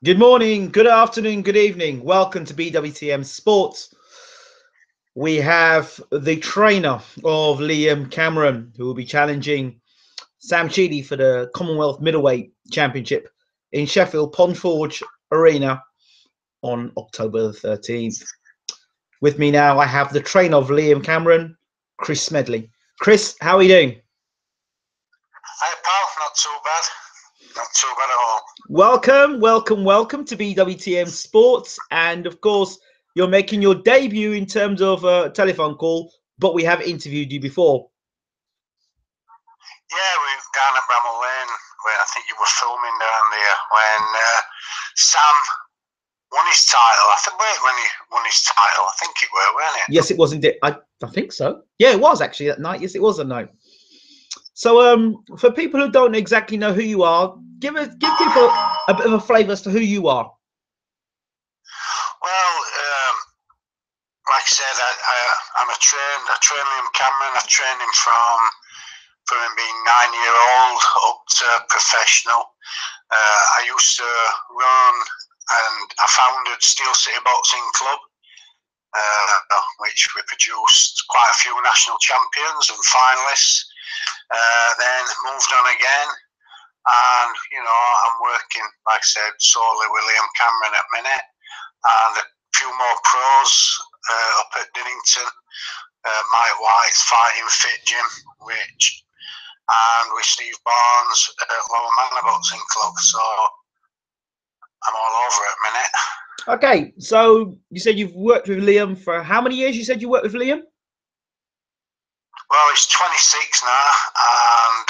Good morning, good afternoon, good evening. Welcome to BWTM Sports. We have the trainer of Liam Cameron, who will be challenging Sam Sheedy for the Commonwealth Middleweight Championship in Sheffield Pondforge Arena on October the 13th. With me now, I have the trainer of Liam Cameron, Chris Smedley. Chris, how are you doing? Hi, pal. Not too bad. Not too bad at all. Welcome to BWTM Sports. And of course, you're making your debut in terms of a telephone call, but we have interviewed you before. Yeah, we're down at Bramall Lane, where I think you were filming down there when Sam won his title. I think when he won his title, I think it were, weren't it? Yes, it was indeed. I think so. Yeah, it was actually that night. Yes, it was that night. So, for people who don't exactly know who you are, give people a bit of a flavour as to who you are. Well, like I said, I train Liam Cameron. I trained him from him being 9-year-old up to professional. I used to run, and I founded Steel City Boxing Club, which we produced quite a few national champions and finalists. Then moved on again, and I'm working, like I said, solely with Liam Cameron at minute, and a few more pros up at Dinnington. Mike White's Fighting Fit Gym, and with Steve Barnes at Lower Manor Boxing Club. So I'm all over at minute. Okay, so you said you've worked with Liam for how many years? You said you worked with Liam? Well, he's 26 now, and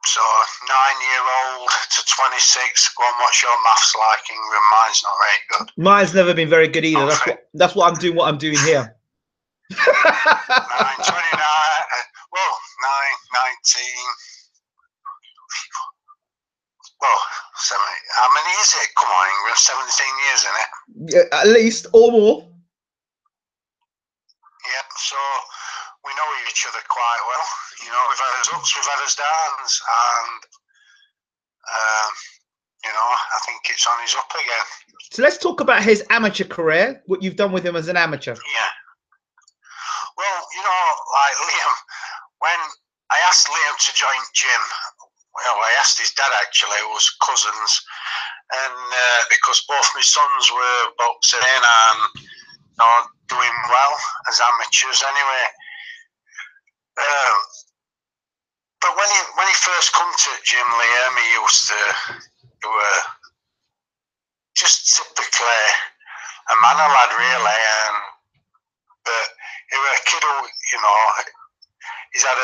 so 9-year-old to 26. Go on, what's your maths like? Mine's not very good. Mine's never been very good either. That's what I'm doing. What I'm doing here. 9, 29. Well, 9, 19. Well, 7. How many is it? Come on, England. 17 years, isn't it? Yeah, at least or more. Yep. So we know each other quite well. We've had us ups, we've had us downs, and I think it's on his up again. So let's talk about his amateur career. What you've done with him as an amateur. Yeah. Well, like Liam, when I asked Liam to join gym, I asked his dad actually, who was cousins, and because both my sons were boxing and doing well as amateurs anyway. But when he first come to gym, Liam, he used to just typically a manor lad really, but he was a kid who he's had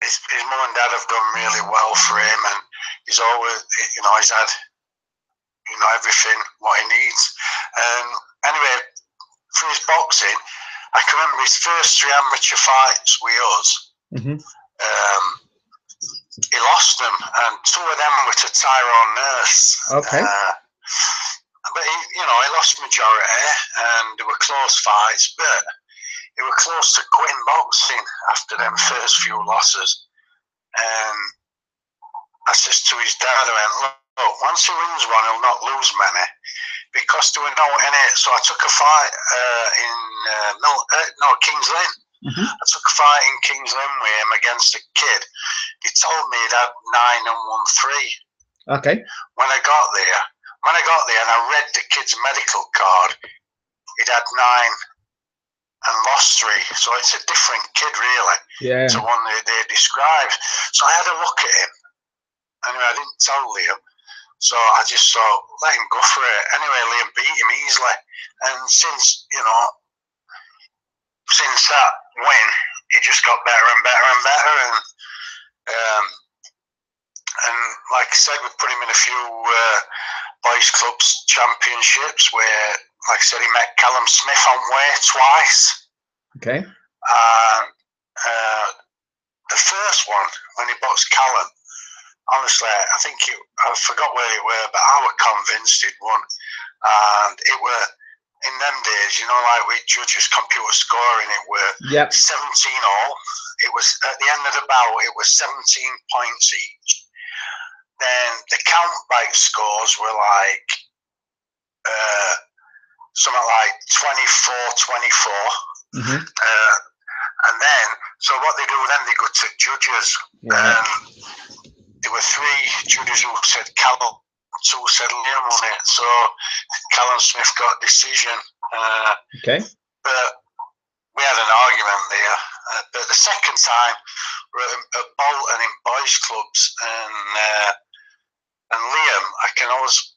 his mum and dad have done really well for him, and he's always he's had everything what he needs. Anyway, for his boxing, I can remember his first 3 amateur fights with us. Mm-hmm. He lost them, and 2 of them were to Tyrone Nurse. Okay. But he lost majority, and they were close fights, but he were close to quitting boxing after them first few losses. And I says to his dad, I went, look, once he wins one, he'll not lose many, because there were no in it. So I took a fight in Kings Lynn. Mm-hmm. I took a fight in Kings Lynn with him against a kid. He told me he'd had 9 and won 3. Okay. When I got there and I read the kid's medical card, he'd had 9 and lost 3. So it's a different kid really. Yeah. To one they described. So I had a look at him. Anyway, I didn't tell Liam. So I just thought, let him go for it. Anyway, Liam beat him easily. And since that win, he just got better and better and better. And like I said, we put him in a few boys clubs championships where, like I said, he met Callum Smith on way twice. Okay. The first one, when he boxed Callum, honestly, I forgot where he were, but I was convinced he'd won. And it were, in them days, like with judges, computer scoring, it were 17 all. It was, at the end of the bout, it was 17 points each. then the count bike scores were like something like 24-24. And then, so what they do then, they go to judges. Right. There were 3 judges who said Callum, 2 said Liam won it. So Callum Smith got a decision. Okay. But we had an argument there. But the second time, we were at Bolton in boys' clubs, and Liam, I can always,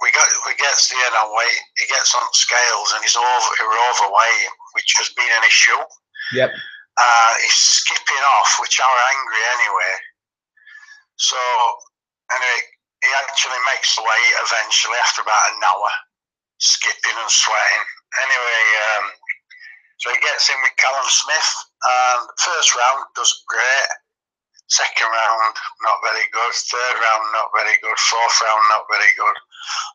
we gets there now, weight, he gets on scales and he were overweight, which has been an issue. Yep. He's skipping off, which I was angry anyway. So, anyway, he actually makes the weight eventually after about an hour, skipping and sweating. Anyway, so he gets in with Callum Smith, and first round does great. Second round, not very good. Third round, not very good. Fourth round, not very good.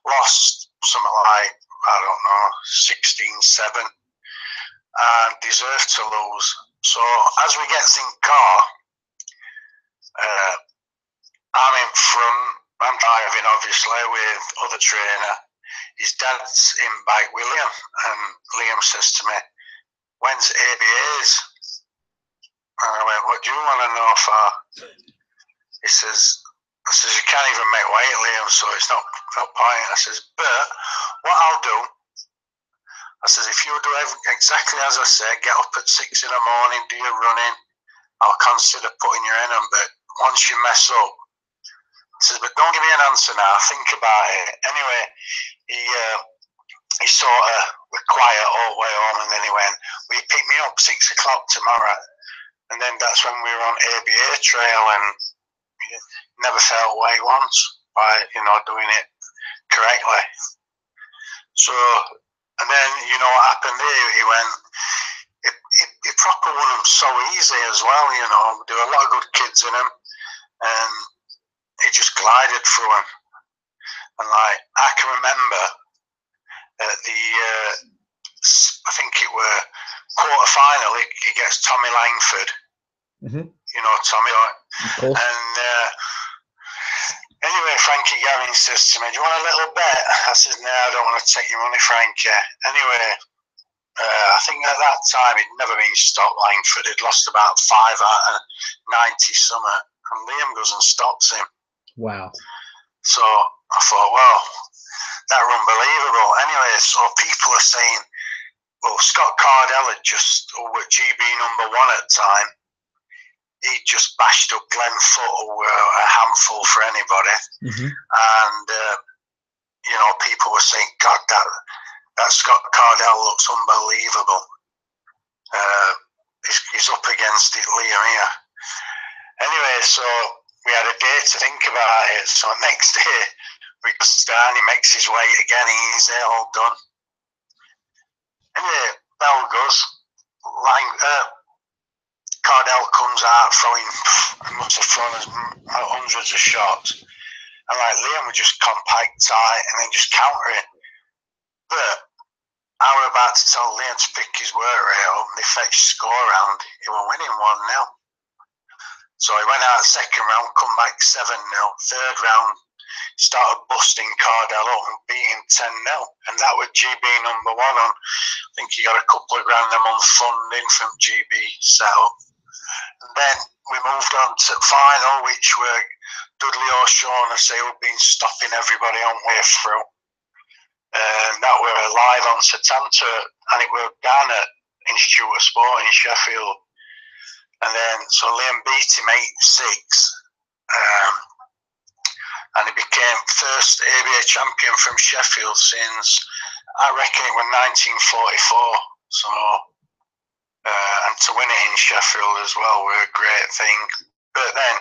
Lost something like, I don't know, 16-7, and deserved to lose. So as we get in car, I'm in front. I'm driving, obviously, with other trainer. His dad's in bike with Liam, and Liam says to me, "When's ABA's?" And I went, "What do you want to know for?" He says, "You can't even make weight, Liam, so it's no point." I says, "But what I'll do," I says, "if you do exactly as I say, get up at 6 in the morning, do your running, I'll consider putting you in them. But once you mess up," I says, "but don't give me an answer now, think about it." Anyway, he sort of was quiet all the way home, and then he went, "Will you pick me up 6 o'clock tomorrow?" And then that's when we were on ABA trail, and never felt weight once by, doing it correctly. So, and then, what happened there, he went, he proper won them so easy as well, there were a lot of good kids in him, and he just glided through them. And like, I can remember at the, I think it were quarter final, he gets Tommy Langford. Tommy, and anyway, Frankie Gavin says to me, "Do you want a little bet?" I says, "No, I don't want to take your money, Frankie." Anyway, I think at that time he'd never been stopped, Langford. He'd lost about 5 out of 90 something, and Liam goes and stops him. Wow. So I thought, well, that were unbelievable. Anyway, so people are saying, well, Scott Cardell had just, who were GB #1 at the time, he just bashed up Glenn Foot, who were a handful for anybody. And, people were saying, God, that Scott Cardell looks unbelievable. He's up against it, Liam here. Anyway, so we had a day to think about it. So next day, we start, he makes his weight again, easy, all done. Anyway, bell goes, Cardell comes out throwing, must have thrown hundreds of shots. And like Liam would just compact tight and then just counter it. But I was about to tell Liam to pick his work rate up, and they fetched score round. He were winning 1-0. So he went out second round, come back 7-0. Third round, started busting Cardell up and beating 10-0. And that was GB #1 on. I think he got a couple of grand a month funding from GB setup. And then we moved on to final, which were Dudley O'Shaughnessy, who'd been stopping everybody on way through. And that were live on Setanta, and it were down at Institute of Sport in Sheffield. And then, so Liam beat him 8-6, and he became first ABA champion from Sheffield since, I reckon it was 1944. So, and to win it in Sheffield as well were a great thing. But then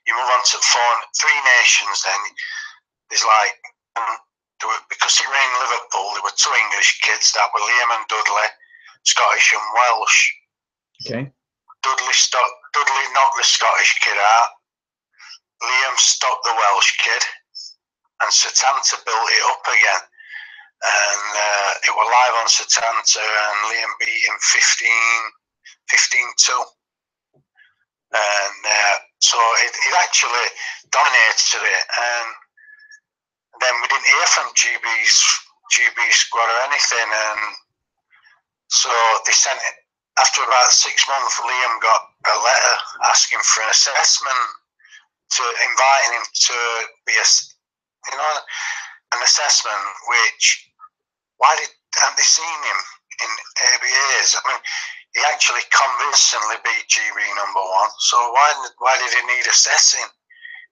you move on to 3 nations. Then there's like, because it were in Liverpool, there were 2 English kids that were Liam and Dudley, Scottish and Welsh. Okay. Dudley knocked the Scottish kid out. Liam stopped the Welsh kid, and Setanta built it up again. And it was live on Setanta, and Liam beat him 15-2. And so It actually dominated it, and then we didn't hear from GB squad or anything, and so they sent it. After about 6 months, Liam got a letter asking for an assessment, to inviting him to be an assessment. Which, why haven't they seen him in ABAs? I mean, he actually convincingly beat GB number 1. So why did he need assessing?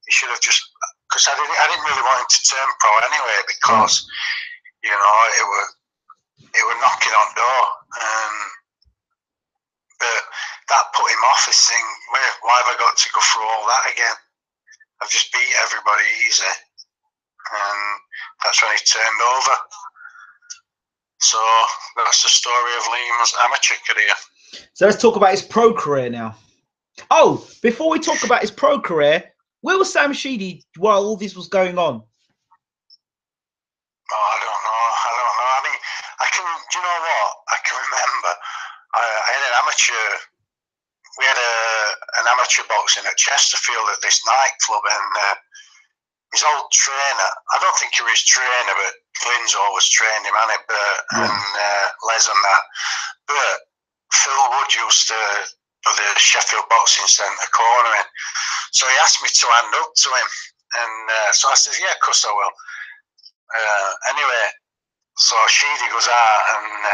He should have just, because I didn't really want him to turn pro anyway, because you know it were knocking on door, but that put him off. His thing, why have I got to go through all that again? I've just beat everybody easy, and that's when he turned over. So that's the story of Liam's amateur career. So let's talk about his pro career now. Oh, before we talk about his pro career, where was Sam Sheedy while all this was going on? Oh, I don't know. I mean, do you know what? I can remember. I had an amateur. We had an amateur boxing at Chesterfield at this nightclub, and his old trainer. I don't think he was trainer, but Glyn's always trained him, hadn't it? And Les and that. But Phil Wood used to do the Sheffield Boxing Centre cornering, so he asked me to hand up to him, and so I said, "Yeah, of course I will." Anyway, so Sheedy goes out, and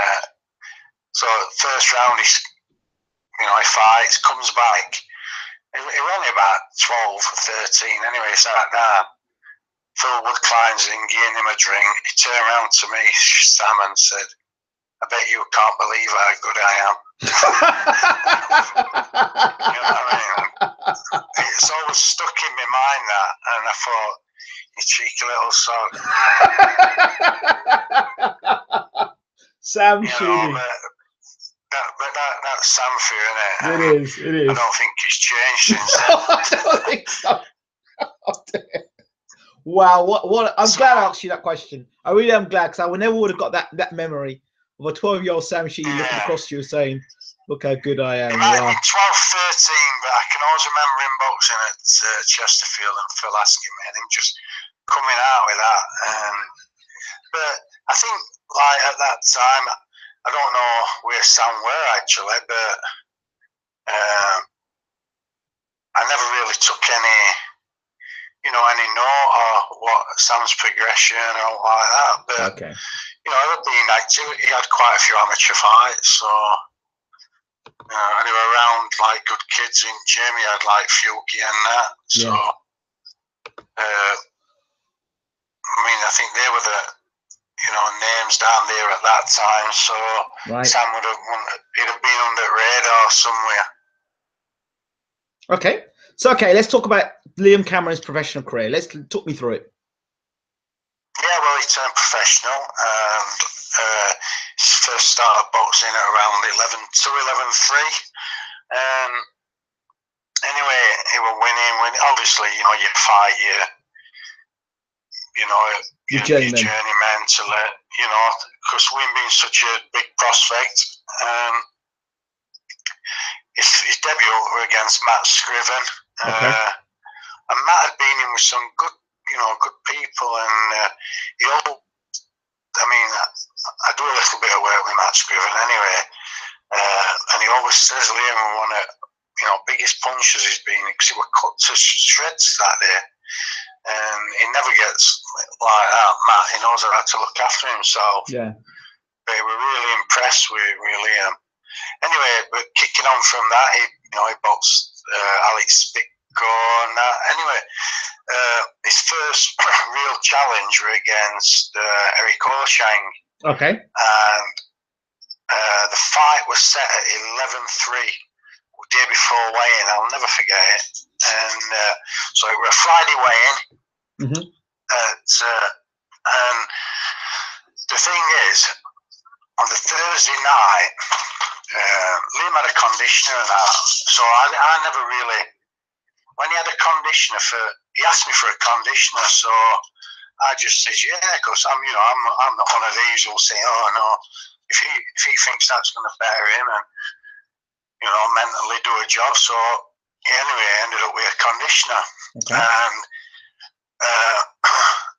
so first round he fights, comes back. He was only about 12 or 13. Anyway, he sat down. Phil Wood climbs in, giving him a drink. He turned around to me, Sam, and said, "I bet you can't believe how good I am." You know what I mean? It's always stuck in my mind, that, and I thought, "You cheeky little sod." Sam Sheedy. But that's Sam for you, isn't it? It is. It is. I don't think he's changed since then. I don't think so. Wow, what I'm glad I asked you that question. I really am glad, because I never would have got that memory of a 12-year-old Sam Sheedy looking across to you saying, "Look how good I am." He might have been 12, 13, but I can always remember him boxing at Chesterfield and Phil asking me, and him just coming out with that. But I think, like, at that time, I don't know where Sam were actually, but I never really took any note or what Sam's progression or like that. But being active, he had quite a few amateur fights, so and he were around like good kids in gym. He had like Fuki and that. So I mean, I think they were the names down there at that time. So Sam he'd have been on the radar somewhere. Okay. So, let's talk about Liam Cameron's professional career. Let's talk me through it. Yeah, well, he turned professional, and he first started boxing at around 11-3. Anyway, he was winning. Obviously, you fight your journeyman to let, because we've been such a big prospect. His debut were against Matt Scriven. And Matt had been in with some good people, and I do a little bit of work with Matt Scriven anyway, and he always says Liam was one of biggest punches he's been, because he was cut to shreds that day, and he never gets like that. Matt, he knows how to look after himself. Yeah. But we were really impressed with Liam. Anyway, but kicking on from that, he boxed Alex Spitko and that. Anyway, his first real challenge were against Eric Oshang. Okay. And the fight was set at 11-3, the day before weigh-in. I'll never forget it. And so it was a Friday weigh-in. And the thing is, on the Thursday night, Liam had a conditioner and that, so I never really, when he had a conditioner he asked me for a conditioner, so I just says, yeah, because I'm not one of these who'll say, oh no, if he thinks that's going to better him and, mentally do a job. So anyway, I ended up with a conditioner, Okay. and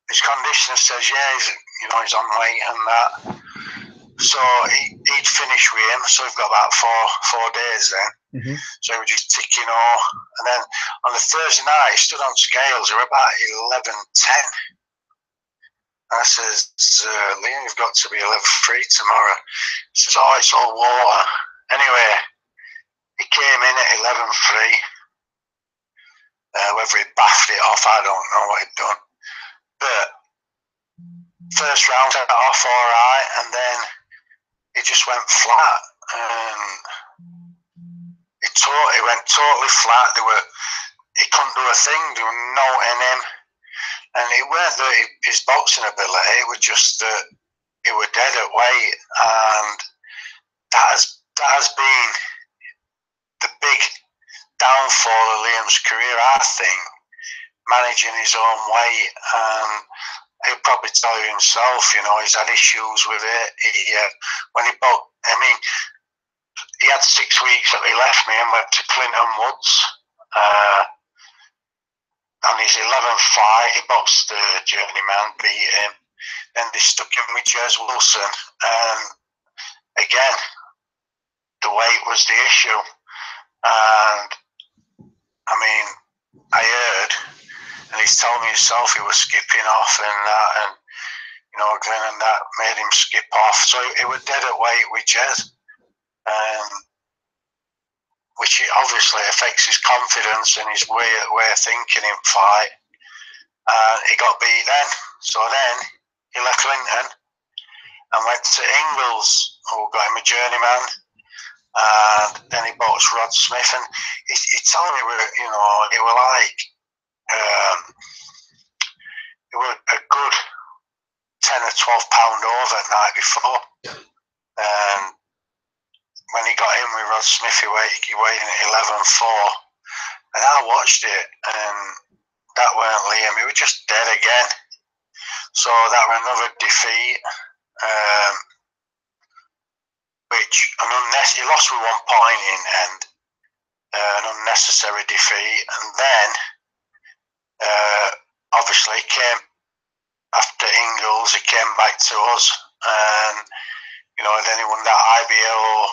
his conditioner says, yeah, he's on weight and that. So he'd finished with him, so we've got about four days then. Mm-hmm. So we were just ticking off, and then on the Thursday night, he stood on scales. They were about 11:10. I says, Liam, you've got to be 11:3 tomorrow. He says, oh, it's all water. Anyway, he came in at 11:3. Whether he bathed it off, I don't know what he'd done. But first round got off all right, and then he just went flat. And he went totally flat. He couldn't do a thing. There was no in him. And it weren't that his boxing ability, it was just that he was dead at weight. And that has been the big downfall of Liam's career, I think, managing his own weight. And he'll probably tell you himself, he's had issues with it. When he boxed, he had 6 weeks that he left me and went to Clinton Woods. On his 11th fight, he boxed the journeyman, beat him. Then they stuck him with Jez Wilson. And again, the weight was the issue. And I heard, and he's told me himself he was skipping off and that, and Glenn and that made him skip off. So he was dead at weight with Jez, which obviously affects his confidence and his way of thinking in fight. He got beat then. So then he left Clinton and went to Ingles, who got him a journeyman. And then he boxed Rod Smith, and he told me, it were like, it were a good 10 or 12 pound over the night before. And when he got in with Rod Smith, he weighed in at 11:4. And I watched it, and that weren't Liam. He was just dead again. So that was another defeat. He lost with 1 point in the end, an unnecessary defeat. And then, obviously, he came after Ingles, he came back to us, and then he won that IBO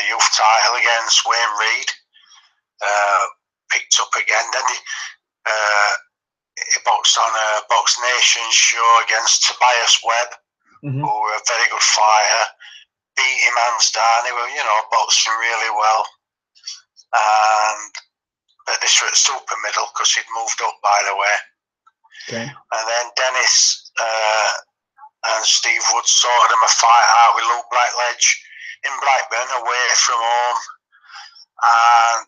youth title against Wayne Reed. Picked up again. Then he boxed on a Box Nation show against Tobias Webb, who were a very good fighter. Beat him hands down. He were, boxing really well. But this was super middle because he'd moved up, by the way. Okay. And then Dennis and Steve Wood sorted him a fight out with Luke Blackledge in Blackburn, away from home. And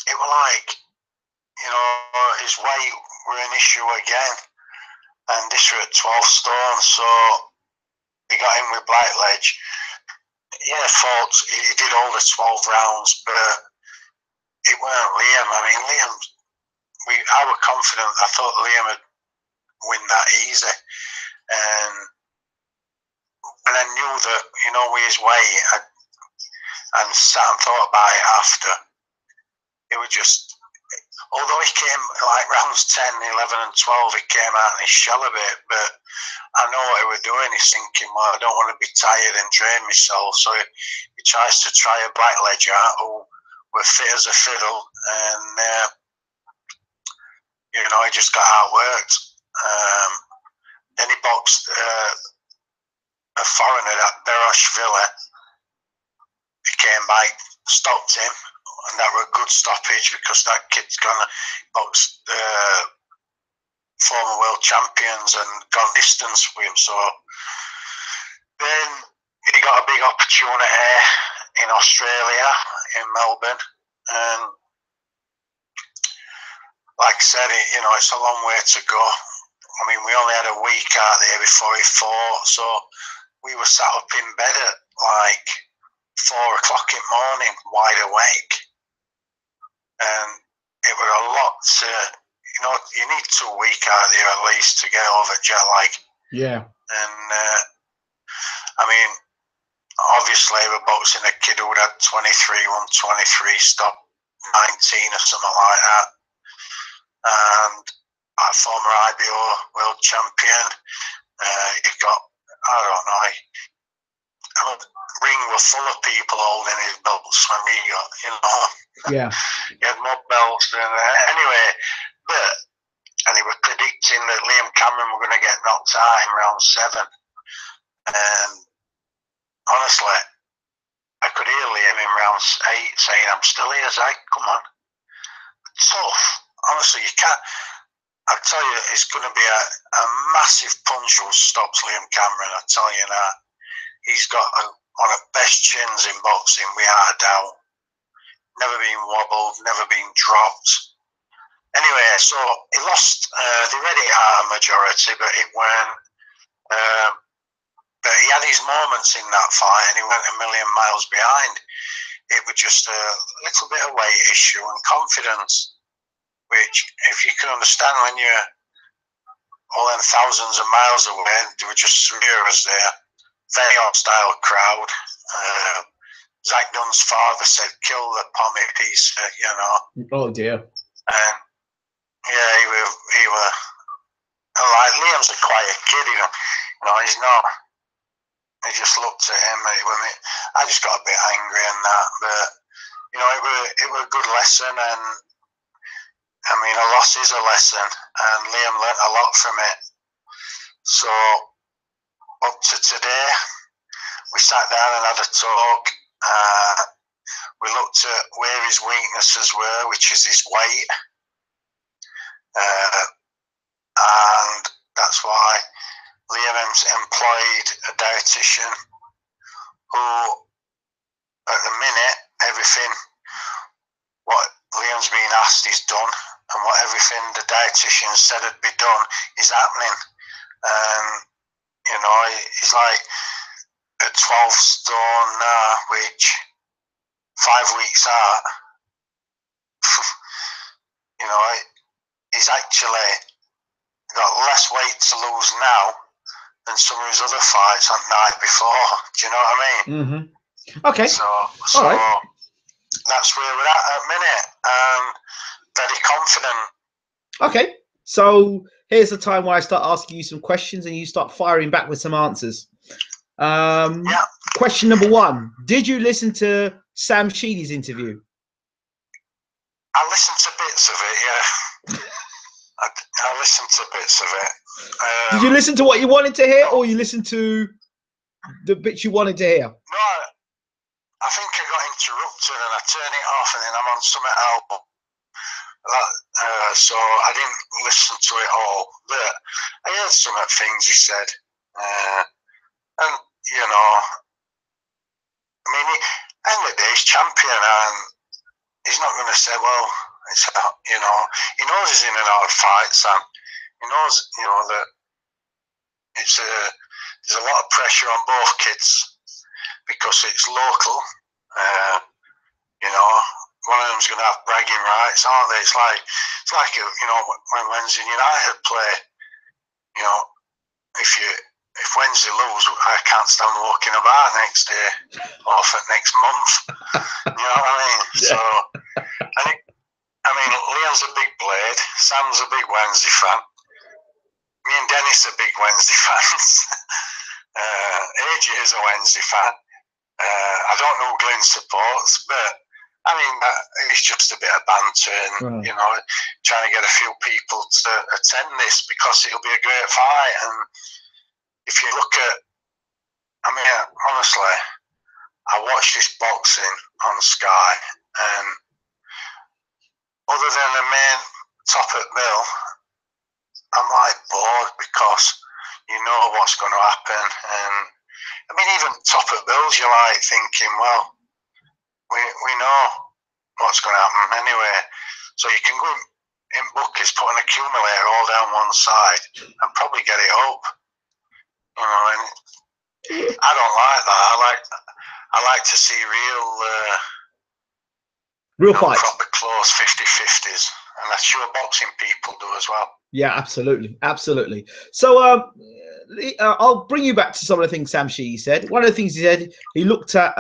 it was like, his weight were an issue again. And this was at 12 stone, so he got in with Blackledge. Yeah, he did all the 12 rounds, but it weren't Liam. Liam, I was confident. I thought Liam would win that easy. And when I knew that, with his weight, and sat and thought about it after, it was just, although he came like rounds 10, 11 and 12, he came out in his shell a bit, but I know what he was doing. He's thinking, well, I don't want to be tired and drain myself. So he tries to try a Blackledge out who were fit as a fiddle, and he just got outworked. Then he boxed a foreigner at Beroshvili. He came back, stopped him, and that was a good stoppage because that kid's gonna box former world champions and gone distance with him. So then he got a big opportunity in Australia, in Melbourne, and like I said, it's a long way to go. We only had a week out there before he fought, so we were sat up in bed at like 4 o'clock in the morning, wide awake, and it was a lot to. You need 2 weeks out there at least to get over jet lag. Yeah. And obviously we're boxing a kid who had 23 stop 19 or something like that. And a former IBO world champion. He got, I don't know, the ring was full of people holding his belts when we got, you know. Yeah. He had more belts than anyway, and they were predicting that Liam Cameron were going to get knocked out in round 7. And honestly, I could hear Liam in round 8 saying, "I'm still here, Zach, come on." Tough. Honestly, you can't. I tell you, it's going to be a massive punch who stops Liam Cameron, I tell you that. He's got one of the best chins in boxing, without a doubt. Never been wobbled, never been dropped. Anyway, so he lost, they read it out a majority, but it weren't. But he had his moments in that fight and he went a million miles behind. It was just a little bit of weight issue and confidence, which, if you can understand, when you're all them thousands of miles away, there were just 3 of us there. Very hostile crowd. Zach Dunn's father said, "Kill the pommy piece," you know. Oh dear. And yeah, he were. And like Liam's a quiet kid, you know. He's not. He just looked at him. I just got a bit angry and that, but you know, it was a good lesson, and I mean, a loss is a lesson, and Liam learnt a lot from it. So up to today, we sat down and had a talk. We looked at where his weaknesses were, which is his weight, and that's why Liam employed a dietitian who, at the minute, everything what Liam's been asked is done, and what everything the dietitian said had be done is happening. And you know, he's like at 12 stone now, which 5 weeks out, you know, he's actually got less weight to lose now than some of his other fights on the night before. Do you know what I mean? Mm-hmm. Okay. So all right. That's where we're at the minute. Very confident. Okay. So here's the time where I start asking you some questions and you start firing back with some answers. Yeah. Question number 1. Did you listen to Sam Sheedy's interview? I listened to bits of it, yeah. I listened to bits of it. Did you listen to what you wanted to hear, or you listened to the bits you wanted to hear? No, I think I got interrupted and I turned it off, and then I'm on some album. So I didn't listen to it all, but I heard some of the things he said. And, you know, I mean, at the end of the day, he's champion, and he's not going to say, well, it's, you know, he knows he's in an hard fight, Sam. He knows, you know, that there's a lot of pressure on both kids because it's local. You know, one of them's going to have bragging rights, aren't they? It's like you know, when Wednesday United play, you know, if Wednesday lose, I can't stand walking about next day or for next month. You know what I mean? Yeah. So, I mean, Liam's a big blade. Sam's a big Wednesday fan. Me and Dennis are big Wednesday fans. AJ is a Wednesday fan. I don't know who Glenn supports, but I mean, it's just a bit of banter and, right, you know, trying to get a few people to attend this because it'll be a great fight. And if you look at, I mean, honestly, I watched this boxing on Sky, and other than the main top at bill, I'm like bored because you know what's going to happen. And I mean, even top at bills, you're like thinking, well, we know what's going to happen anyway. So you can go in bookies, put an accumulator all down one side and probably get it up. You know, and I don't like that. I like to see real fights, proper close 50-50s, and that's sure boxing people do as well. Yeah, absolutely, absolutely. So I'll bring you back to some of the things Sam Sheedy said. One of the things he said, he looked at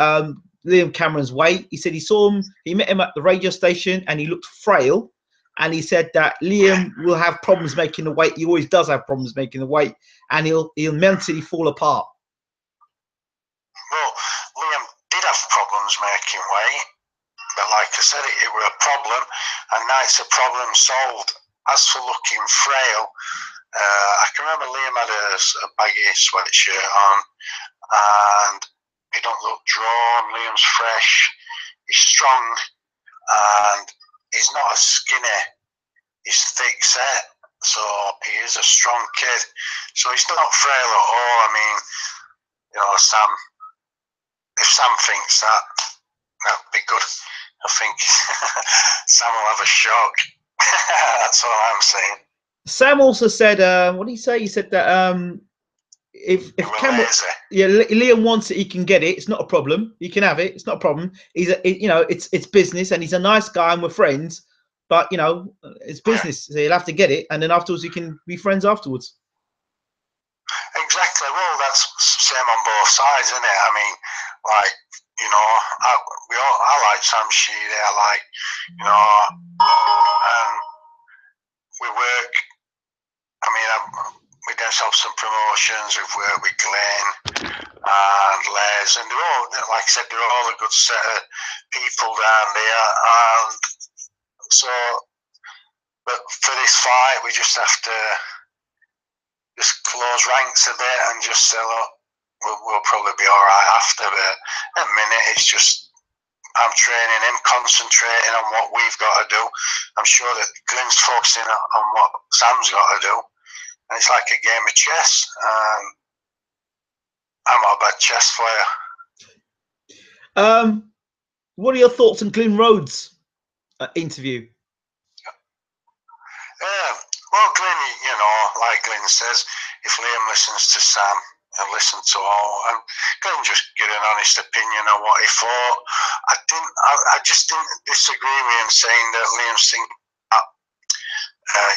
Liam Cameron's weight. He said he saw him, he met him at the radio station, and he looked frail. And he said that Liam will have problems making the weight. He always does have problems making the weight, and he'll mentally fall apart. Well, Liam did have problems making weight, but like I said, it was a problem, and now it's a problem solved. As for looking frail, I can remember Liam had a baggy sweatshirt on, and he don't look drawn. Liam's fresh, he's strong, and he's not as skinny. He's thick set, so he is a strong kid. So he's not frail at all. I mean, you know, Sam. If Sam thinks that, that'd be good. I think Sam will have a shock. That's all I'm saying. Sam also said, what did he say? He said that if Cameron, Liam wants it, he can get it. It's not a problem. He can have it. It's not a problem. You know, it's business, and he's a nice guy, and we're friends. But you know, it's business. So he'll have to get it, and then afterwards, you can be friends afterwards. Exactly. Well, that's same on both sides, isn't it? I mean, like, you know, I like Sam Sheedy. I like, you know, and we work. I mean, we just have some promotions. We've worked with Glenn and Les, and they're all, like I said, they're all a good set of people down there. And so, but for this fight, we just have to just close ranks a bit and just say, look, we'll probably be all right after. But at the minute, it's just I'm training him, concentrating on what we've got to do. I'm sure that Glenn's focusing on what Sam's got to do. And it's like a game of chess. I'm not a bad chess player. What are your thoughts on Glenn Rhodes' interview? Well, Glenn, you know, like Glenn says, if Liam listens to Sam and listen to all, and Glenn just get an honest opinion on what he thought. I just didn't disagree with him saying that Liam's thinking about,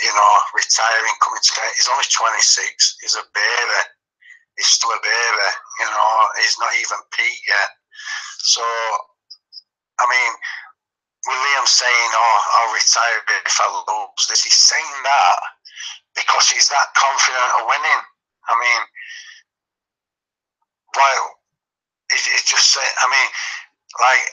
you know, retiring, coming to it. He's only 26. He's a baby. He's still a baby. You know, he's not even peaked yet. So, I mean, with Liam saying, "Oh, I'll retire if I lose this," he's saying that because he's that confident of winning. I mean, well, it's just say, I mean, like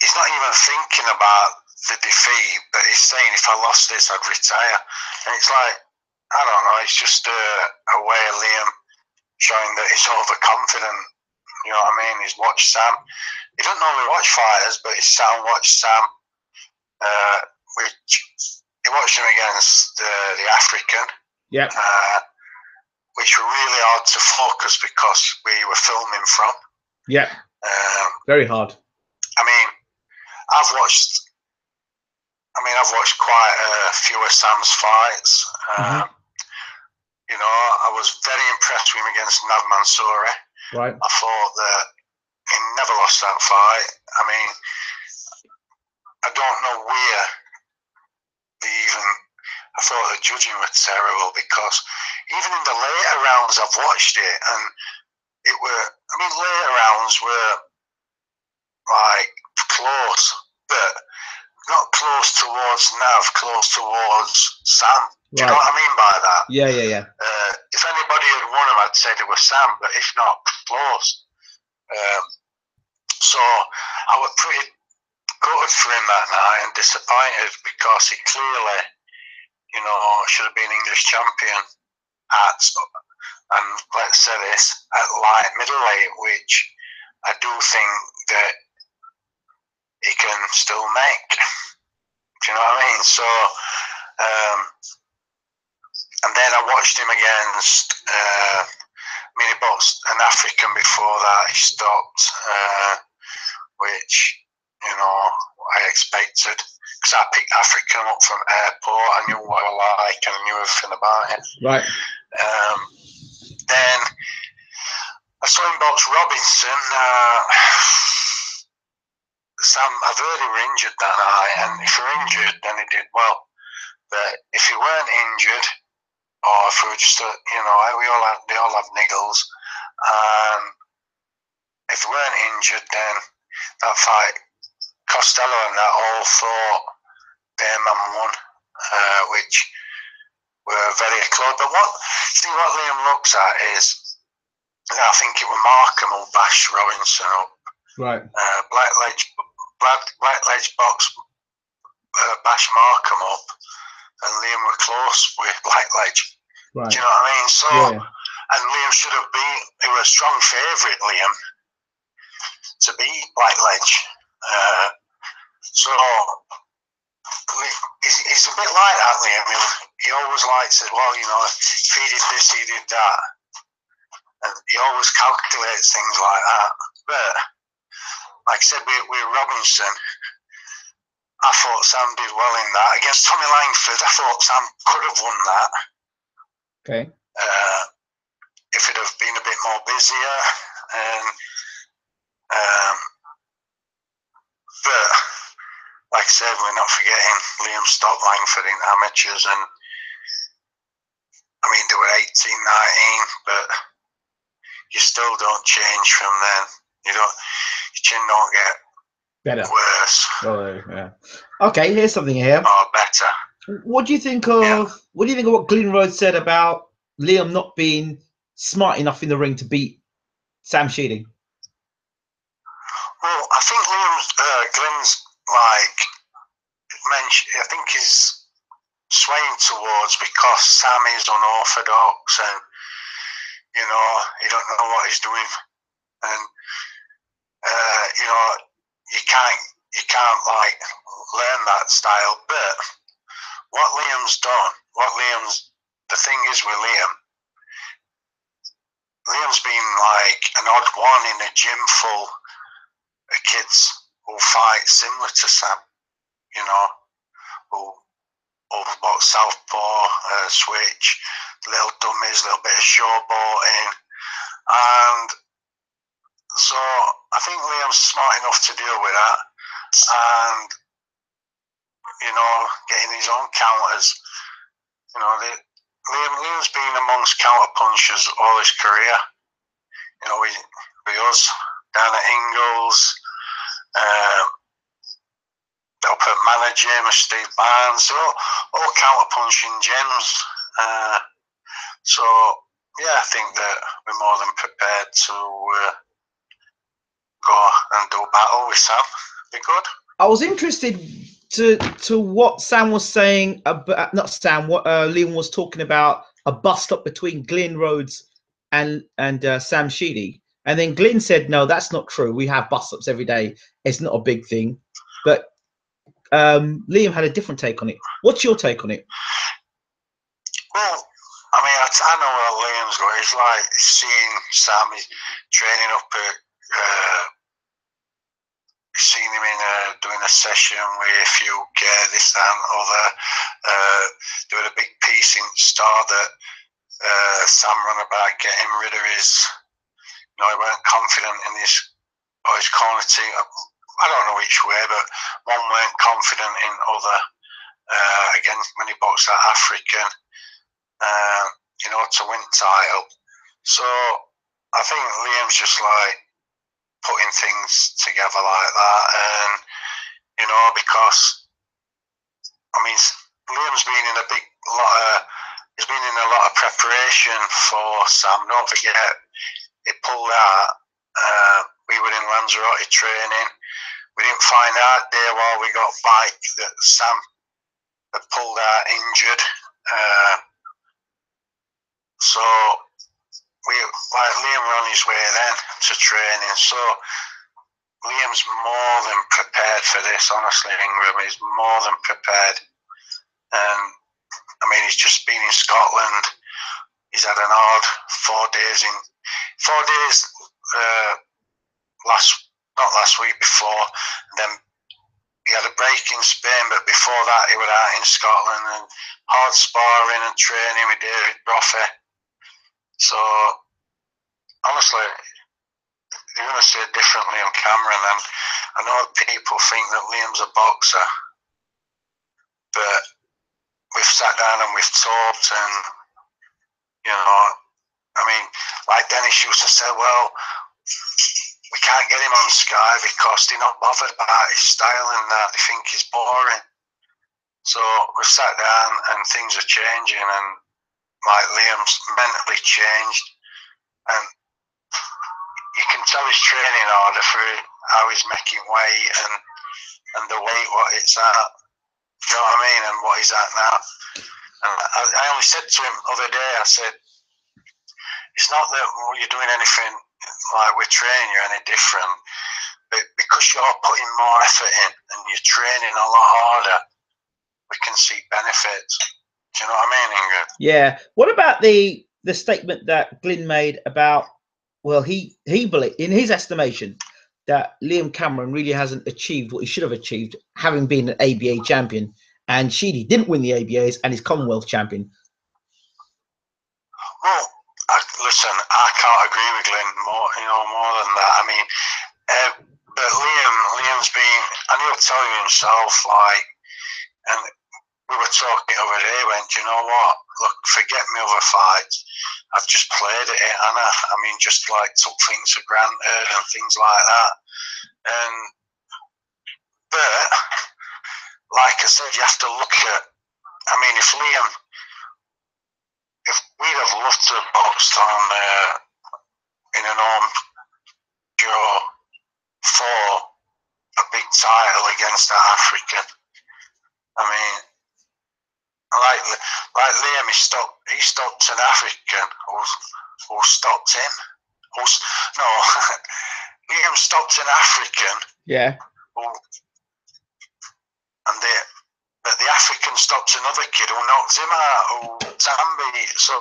he's not even thinking about the defeat, but he's saying, "If I lost this, I'd retire." And it's like, I don't know. It's just a way of Liam showing that he's overconfident. You know what I mean? He's watched Sam. He doesn't normally watch fighters, but he's sat and watched Sam. Which he watched him against the African. Yeah. Which were really hard to focus because we were filming from. Yeah. Very hard. I mean, I've watched quite a few of Sam's fights. You know, I was very impressed with him against Nav Mansouri. Right. I thought that he never lost that fight. I mean, I don't know where I thought the judging was terrible because even in the later rounds I've watched it and later rounds were like close, but not close towards Nav, close towards Sam. Do you know what I mean by that? Yeah. If anybody had won him, I'd say they were Sam, but if not, close. So I was pretty good for him that night and disappointed because he clearly, you know, should have been English champion at, and let's say this, at light middleweight, which I do think that he can still make. Do you know what I mean? So, and then I watched him against, he boxed an African before that. He stopped, which, you know, I expected because I picked African up from airport. I knew what I like and I knew everything about it. Right. Then I saw him box Robinson. Sam, I've heard he were injured that night, and if you're injured, then he did well. But if you weren't injured, or if we were just, you know, they all have niggles, and if he weren't injured, then that fight, Costello and that all thought their man won, which were very close. But what Liam looks at is, I think it was Markham who bashed Robinson up. Right. Blackledge box bashed Markham up, and Liam were close with Blackledge. Right. Do you know what I mean? So, yeah. And Liam should have been. He was a strong favourite, Liam, to beat Blackledge. So he's a bit like that, Liam. He always likes it. Well, you know, if he did this, he did that, and he always calculates things like that. But like I said, with Robinson, I thought Sam did well in that. Against Tommy Langford, I thought Sam could have won that. Okay. If it had been a bit more busier, and but like I said, we're not forgetting Liam stopped Langford in amateurs, and I mean they were 18, 19, but you still don't change from then. Your chin don't get better, worse. Oh, yeah. Okay, here's something here. Or better. What do you think of what Glyn Rhodes said about Liam not being smart enough in the ring to beat Sam Sheedy? Well, I think Glyn's like mentioned. I think he's swaying towards because Sam is unorthodox, and you know he don't know what he's doing, and you know you can't like learn that style. But what Liam's done, the thing is with Liam's been like an odd one in a gym full of kids who fight similar to Sam, you know, who overbox southpaw, switch, little dummies, little bit of showboating, and so I think Liam's smart enough to deal with that, and you know, getting his own counters. You know, Liam's been amongst counter punchers all his career. You know, with us down at Ingles, up at manager with Steve Barnes, all counter punching gems. So yeah, I think that we're more than prepared to go and do battle with Sam. Be good. I was interested to what Sam was saying about, not Sam, what Liam was talking about, a bust up between Glyn Rhodes and Sam Sheedy, and then Glyn said, no, that's not true. We have bust ups every day. It's not a big thing. But Liam had a different take on it. What's your take on it? Well, I mean, I know where Liam's going. It's like seeing Sam training up at, seeing him in doing a session with UK, this, that, and other, doing a big piece in Star that Sam ran about getting rid of his, you know, he weren't confident in his corner team. I don't know which way, but one weren't confident in other, again, when he boxed that African, you know, to win title. So I think Liam's just like putting things together like that, and you know, because I mean, Liam's been in he's been in a lot of preparation for Sam. Don't forget, he pulled out. We were in Lanzarote training. We didn't find out there while we got back that Sam had pulled out injured. So Liam were on his way then to training. So Liam's more than prepared for this, honestly, Ingram. He's more than prepared. And I mean, he's just been in Scotland. He's had an odd 4 days not last week, before, and then he had a break in Spain, but before that he was out in Scotland and hard sparring and training with David Brophy. So honestly, you're going to see it differently on camera, and I know people think that Liam's a boxer, but we've sat down and we've talked, and you know, I mean, like Dennis used to say, well, we can't get him on Sky because they're not bothered about his style and that. They think he's boring. So we've sat down and things are changing, and like Liam's mentally changed, and you can tell his training order for how he's making weight and the weight what it's at. Do you know what I mean? And what he's at now. And I only said to him the other day, I said, it's not that you're doing anything like we're training you any different, but because you're putting more effort in and you're training a lot harder, we can see benefits. Do you know what I mean, Ingrid? Yeah. What about the statement that Glyn made about, well, he believed, in his estimation, that Liam Cameron really hasn't achieved what he should have achieved, having been an ABA champion, and Sheedy didn't win the ABAs and is Commonwealth champion. Well, listen, I can't agree with Glyn more than that. I mean, but Liam's been, and he'll tell you himself, like, and we were talking over there, went, you know what, look, forget me other fights. I've just played at it, and I mean, just like took things for granted and things like that. But like I said, you have to look at, I mean, if we'd have loved to have boxed on in an armed draw for a big title against that African. I mean, like Liam, he stopped an African who stopped him. No, Liam stopped an African. Yeah. But the African stopped another kid who knocked him out, who Tambi. So,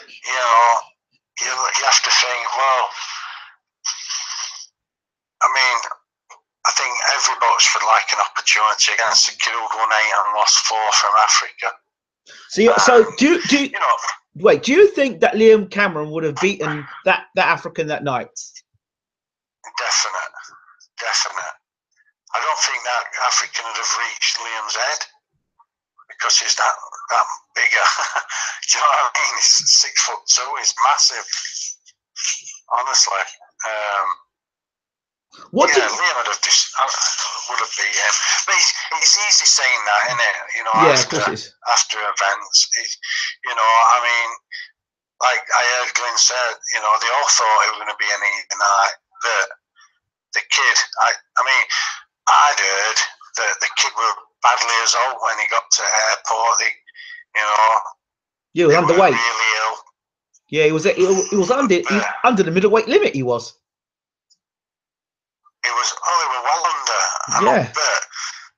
you know, you have to think, well, I mean, I think every boxer would like an opportunity against a kid who won 8 and lost 4 from Africa. So do you know? Wait, do you think that Liam Cameron would have beaten that African that night? Definite. I don't think that African would have reached Liam's head because he's that bigger. Do you know what I mean? He's 6'2". He's massive. Honestly. Liam would have beat him. But it's easy saying that, isn't it? You know, after events. You know, I mean, like I heard Glyn said, you know, they all thought it was going to be an easy night. But the kid, I mean, I'd heard that the kid was badly as old when he got to the airport. He was underweight. Really ill. Yeah, he was under the middleweight limit. He was. He was. Oh, they were well under. Yeah. But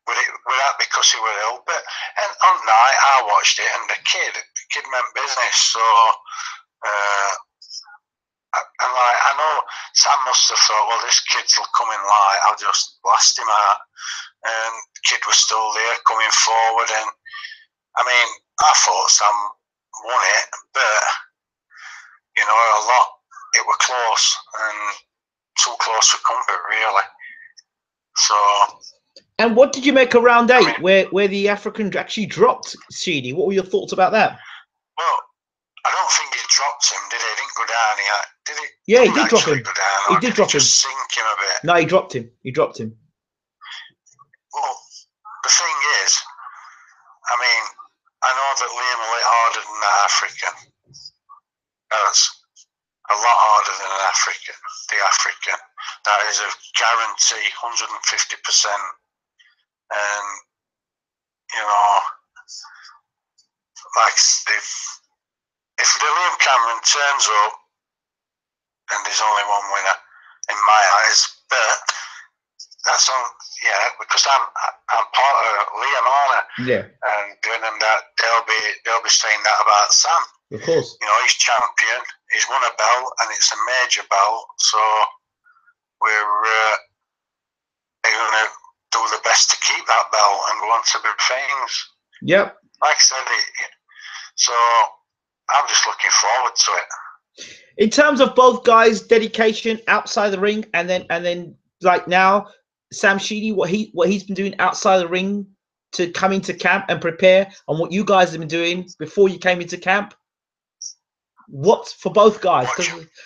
with that because he was ill. But and on night I watched it, and the kid meant business. So. And like, I know Sam must have thought, well, this kid'll come in light, I'll just blast him out. And the kid was still there, coming forward. And I mean, I thought Sam won it, but you know, it were close and too close for comfort, really. So. And what did you make of round 8, where the African actually dropped Sheedy? What were your thoughts about that? Well, I don't think he dropped him, did he? He didn't go down. Did he? Yeah, he did drop him. Go down, he did drop him. Just sink him a bit. No, he dropped him. Well, the thing is, I mean, I know that Liam will hit harder than that African. That's a lot harder than the African. That is a guarantee, 150%. And, you know, like if the Liam Cameron turns up, and there's only one winner in my eyes, but that's on, because I'm part of Liam, aren't I? Yeah. And doing them that, they'll be saying that about Sam. Of course. You know, he's champion, he's won a belt, and it's a major belt, so we're going to do the best to keep that belt and go on to big things. Yep. Like I said, so I'm just looking forward to it. In terms of both guys' dedication outside the ring, and then like now, Sam Sheedy, what he's been doing outside the ring to come into camp and prepare, and what you guys have been doing before you came into camp. What for both guys?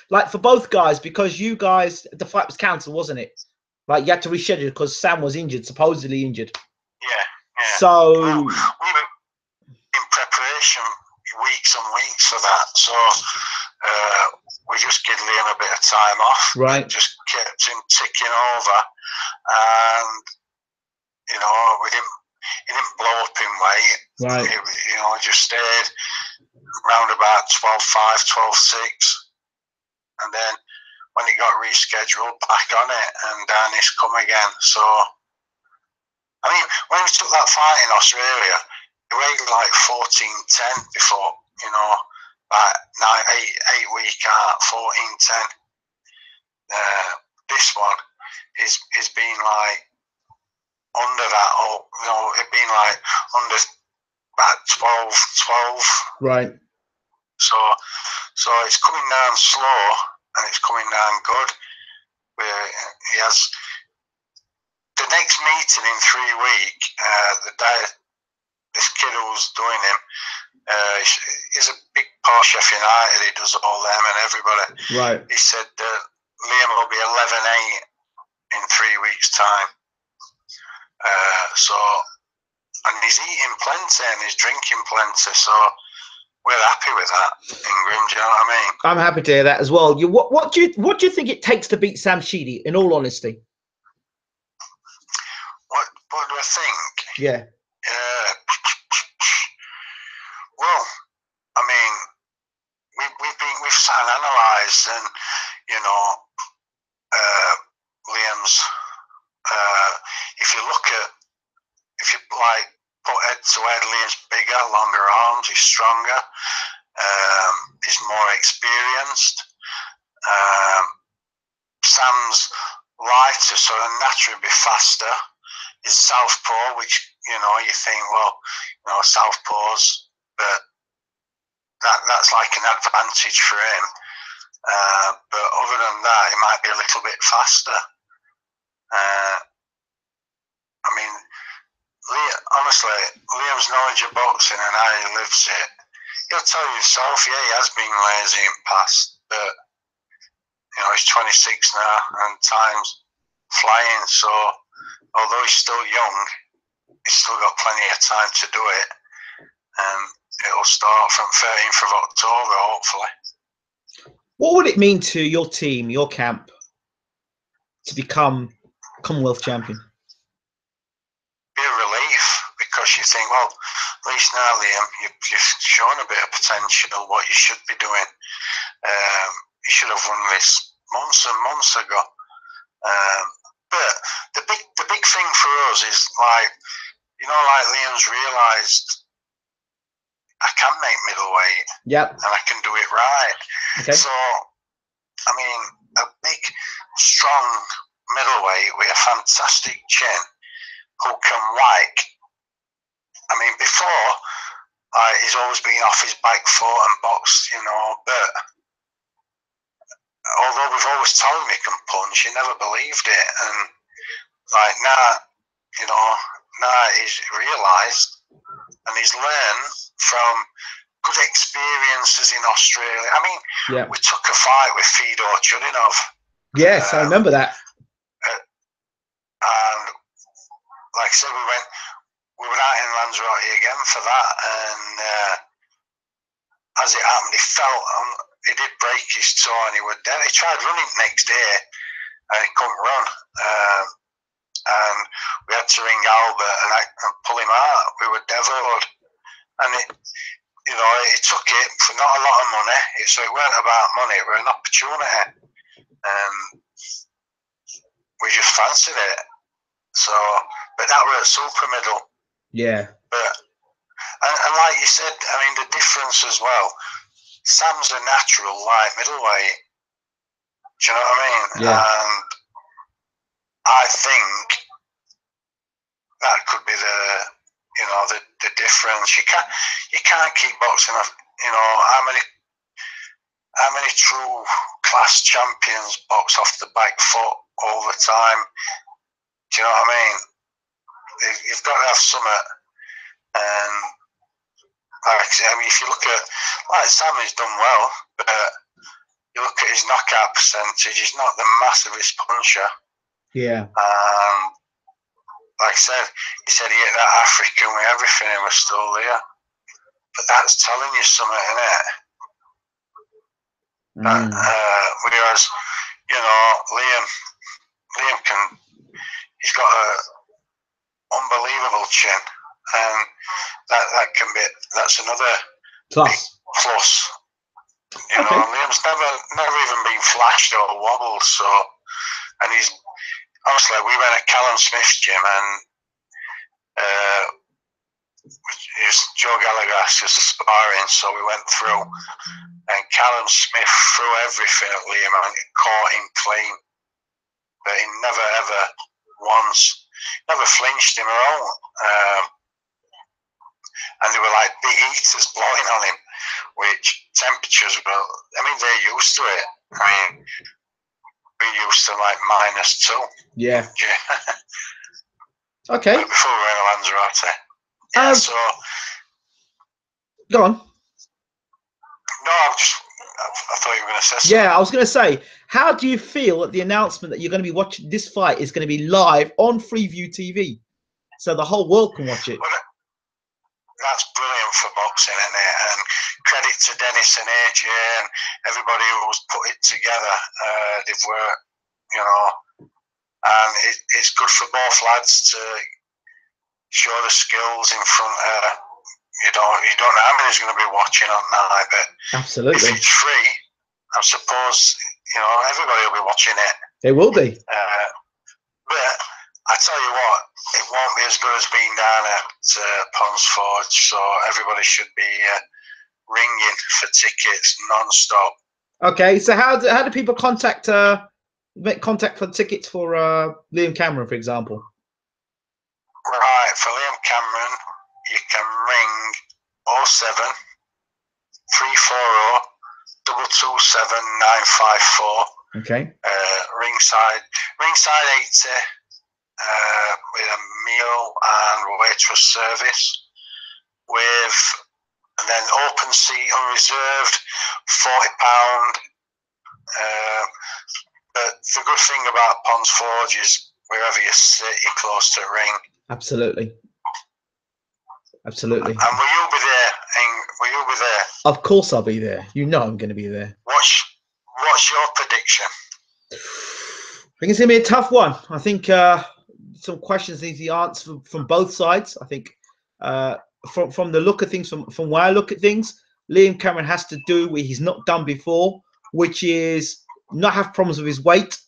Like for both guys, because you guys, the fight was cancelled, wasn't it? Like you had to reschedule because Sam was injured, supposedly injured. Yeah, yeah. So we were in preparation weeks and weeks for that. So we just gave Liam a bit of time off. Right. Just kept him ticking over, and you know, he didn't blow up in weight. Right. You know, he just stayed round about 12.5, 12.6, and then when it got rescheduled, back on it, and down he's come again. So, I mean, when we took that fight in Australia, he weighed like 14.10 before, you know, like 8 week out, 14.10. This one is been like under that, or you know, it been like under about 12. Right. So it's coming down slow, and it's coming down good. Where he has the next meeting in 3 weeks. This kid who's doing him, he's a big part of Sheffield United. He does all them and everybody. Right. He said Liam will be 11.8 in 3 weeks' time. And he's eating plenty and he's drinking plenty. So we're happy with that in Grim. Do you know what I mean? I'm happy to hear that as well. What do you think it takes to beat Sam Sheedy? In all honesty. What do I think? Yeah. Well, I mean, we've sat and analysed, and you know, Liam's. If you like put head to head, Liam's bigger, longer arms, he's stronger, he's more experienced. Sam's lighter, so naturally be faster. He's southpaw, which you know you think, well, you know, southpaws, but that's like an advantage for him. But other than that, he might be a little bit faster. I mean, honestly, Liam's knowledge of boxing and how he lives it, he'll tell you himself, yeah, he has been lazy in the past, but you know, he's 26 now and time's flying. So although he's still young, he's still got plenty of time to do it, and it'll start from 13th of October, hopefully. What would it mean to your team, your camp, to become Commonwealth champion? Be a relief, because you think, well, at least now, Liam, you've shown a bit of potential, what you should be doing. You should have won this months and months ago. But the big thing for us is, like, you know, like Liam's realised I can make middleweight. Yep. And I can do it right. Okay. So, I mean, a big, strong middleweight with a fantastic chin who can whack. I mean, before, he's always been off his back foot and boxed, you know, but although we've always told him he can punch, he never believed it. And like now, you know, now he's realised, and he's learned from good experiences in Australia. I mean, yeah, we took a fight with Fedor Chudinov. Yes, I remember that. And like I said, we were out in Lanzarote again for that, and as it happened, he did break his toe and he was dead. He tried running next day and he couldn't run. And we had to ring Albert and pull him out. We were devoured. And you know, he took it for not a lot of money. So it weren't about money, it was an opportunity. And we just fancied it. So, but that was a super middle. Yeah. But, and like you said, I mean, the difference as well, Sam's a natural light middleweight. Do you know what I mean? Yeah. And I think that could be the difference. You can't keep boxing. You know, how many true class champions box off the back foot all the time? Do you know what I mean? You've got to have something. And I mean, if you look at, like, Sam has done well, but you look at his knockout percentage, he's not the massivest puncher. Yeah. Like I said, he said he hit that African with everything and was still there. But that's telling you something, isn't it? Whereas, you know, Liam he's got a unbelievable chin, and that's another plus. You know, Liam's never even been flashed or wobbled. So, and he's honestly, we went at Callum Smith's gym, and Joe Gallagher asked us to sparring, so we went through, and Callum Smith threw everything at Liam and caught him clean, but he never ever once, never flinched him at all. And they were like big heaters blowing on him, which temperatures were, I mean, they're used to it. I mean, we're used to like -2. Yeah. Okay. Like before we were in Lanzarote. Yeah, so. Go on. No, I thought you were going to say something. Yeah, I was going to say, how do you feel that the announcement that you're going to be watching this fight is going to be live on Freeview TV? So the whole world can watch it. Well, that's brilliant for boxing, isn't it? And credit to Dennis and AJ and everybody who's put it together. They've worked, you know, and it's good for both lads to show the skills in front of, you don't know how many's going to be watching on night, but absolutely, if it's free, I suppose, you know, everybody will be watching it. They will be. But I tell you what, it won't be as good as being down at Ponds Forge, so everybody should be ringing for tickets non-stop. Okay, so how do people make contact for tickets for Liam Cameron, for example? Right, for Liam Cameron, you can ring 07 340 227 954. Okay. Ringside 80. With a meal and waitress service, and then open seat unreserved, £40. But the good thing about Ponds Forge is wherever you sit, you're close to the ring. Absolutely. And will you be there? Will you be there? Of course I'll be there. You know I'm going to be there. What's your prediction? I think it's going to be a tough one. I think some questions need to be answered from both sides. I think from the look of things, from where I look at things, Liam Cameron has to do what he's not done before, which is not have problems with his weight,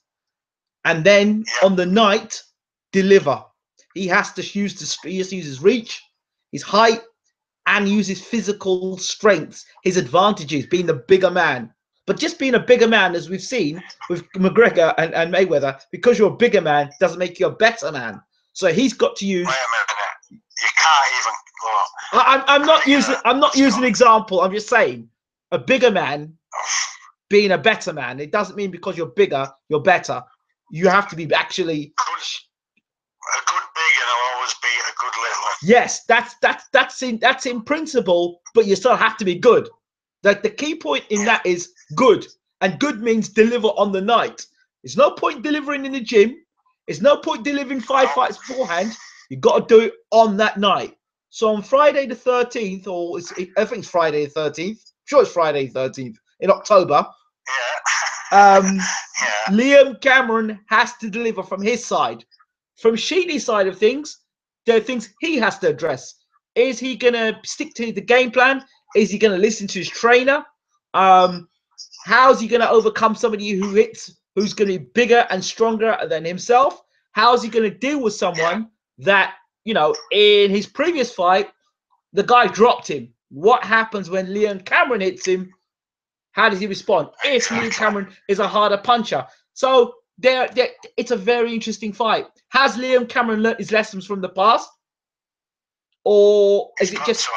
and then on the night deliver. He has to use his reach, his height, and use his physical strengths, his advantages, being the bigger man. But just being a bigger man, as we've seen with McGregor and Mayweather, because you're a bigger man doesn't make you a better man. So he's got to use. Wait a minute, you can't even. I'm not using an example. I'm just saying a bigger man being a better man. It doesn't mean because you're bigger you're better. You have to be actually. A good big and will always be a good little. Yes, that's in principle, but you still have to be good. Like the key point in that is good, and good means deliver on the night. There's no point delivering in the gym. There's no point delivering 5 fights beforehand. You got to do it on that night. So on Friday the 13th, or I think it's Friday the 13th. I'm sure it's Friday the 13th in October. Liam Cameron has to deliver from his side. From Sheedy's side of things, there are things he has to address. Is he going to stick to the game plan? Is he going to listen to his trainer? How's he going to overcome somebody who's going to be bigger and stronger than himself? How's he going to deal with someone that, you know, in his previous fight, the guy dropped him? What happens when Liam Cameron hits him? How does he respond? If Liam Cameron is a harder puncher. So it's a very interesting fight. Has Liam Cameron learnt his lessons from the past? Or is it just...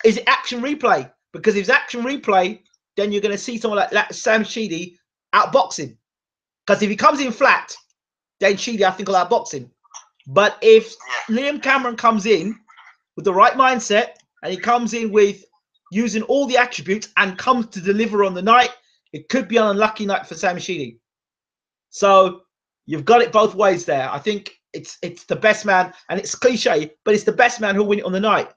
Is it action replay? Because if it's action replay, then you're going to see someone like Sam Sheedy outboxing. Because if he comes in flat, then Sheedy, I think, will outbox him. But if Liam Cameron comes in with the right mindset and he comes in with using all the attributes and comes to deliver on the night, it could be an unlucky night for Sam Sheedy. So you've got it both ways there. I think it's the best man, and it's cliche, but it's the best man who'll win it on the night.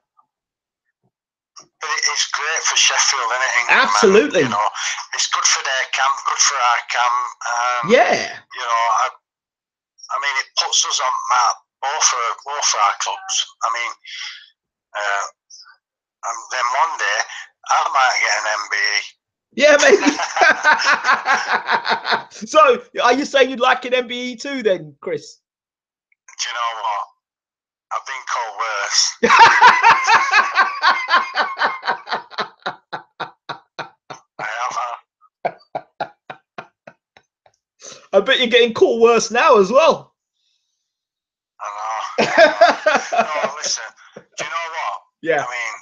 But it's great for Sheffield, isn't it? England, Absolutely. you know, it's good for their camp, good for our camp. Yeah. You know, I mean, it puts us on map both for our clubs. I mean, and then one day I might get an MBE. Yeah, maybe. So, are you saying you'd like an MBE too, then, Chris? Do you know what? I've been called worse. I have. I bet you're getting called worse now as well. I know. No, listen. Do you know what? Yeah. I mean,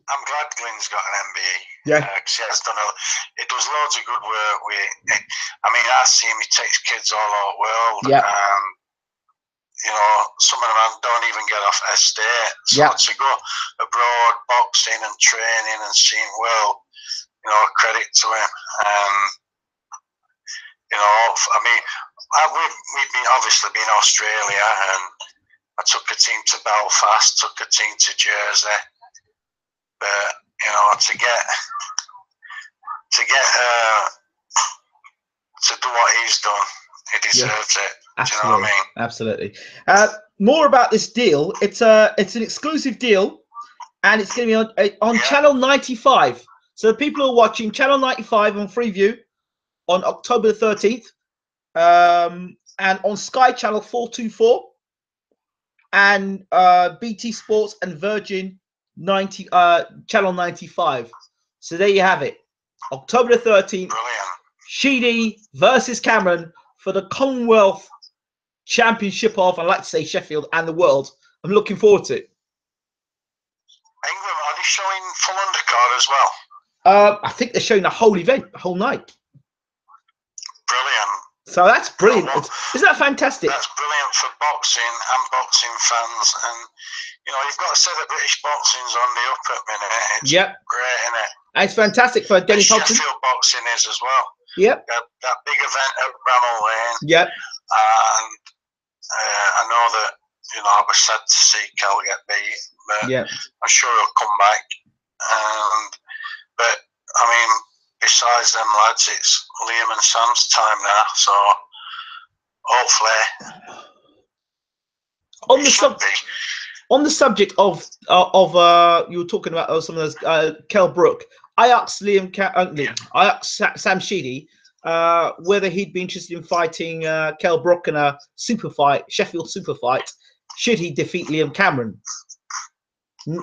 I'm glad Glyn's got an MBE. Yeah. Because he has done it does loads of good work with it. I mean, I see him, he takes kids all over the world. Yeah. You know, some of them don't even get off estate. So Yeah. to go abroad, boxing and training and seeing well, you know, credit to him. You know, I mean, we've been obviously been Australia, and I took a team to Belfast, took a team to Jersey. But you know, to do what he's done, he deserves it. Absolutely. Do you know what I mean? Absolutely. More about this deal. It's an exclusive deal, and it's going to be on Channel 95. So the people who are watching Channel 95 on Freeview on October the 13th, and on Sky Channel 424, and BT Sports and Virgin Channel 95. So there you have it. October the 13th. Brilliant. Sheedy versus Cameron for the Commonwealth Championship of, I'd like to say, Sheffield and the world. I'm looking forward to it. England, are they showing full undercard as well? I think they're showing the whole event, the whole night. Brilliant. So that's brilliant. Isn't that fantastic? That's brilliant for boxing and boxing fans. And, you know, you've got to say that British boxing's on the up at the minute. It's great, isn't it? And it's fantastic for Dennis Hobson. Sheffield boxing is as well. Yep. That big event at Bramall Lane. Yep. And I know that, you know, I was sad to see Cal get beat, but I'm sure he'll come back. But I mean, besides them lads, it's Liam and Sam's time now, so hopefully on the subject of you were talking about some of those Kell Brook. I asked Sam Sheedy whether he'd be interested in fighting Kell Brook in a super fight, Sheffield super fight, should he defeat Liam Cameron.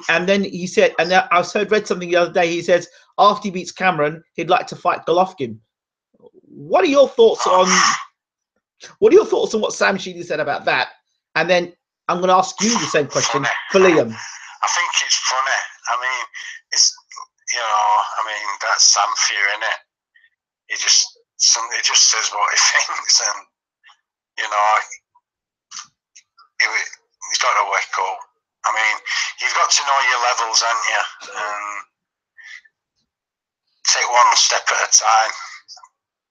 And then he said, and I read something the other day, he says after he beats Cameron, he'd like to fight Golovkin. What are your thoughts on what Sam Sheedy said about that? And then I'm going to ask you the same question for Liam. I think it's funny. I mean, it's, you know, I mean, that's Sam for you, isn't it? He just says what he thinks, and you know, he's got to wake up. I mean, you've got to know your levels, haven't you? And take one step at a time.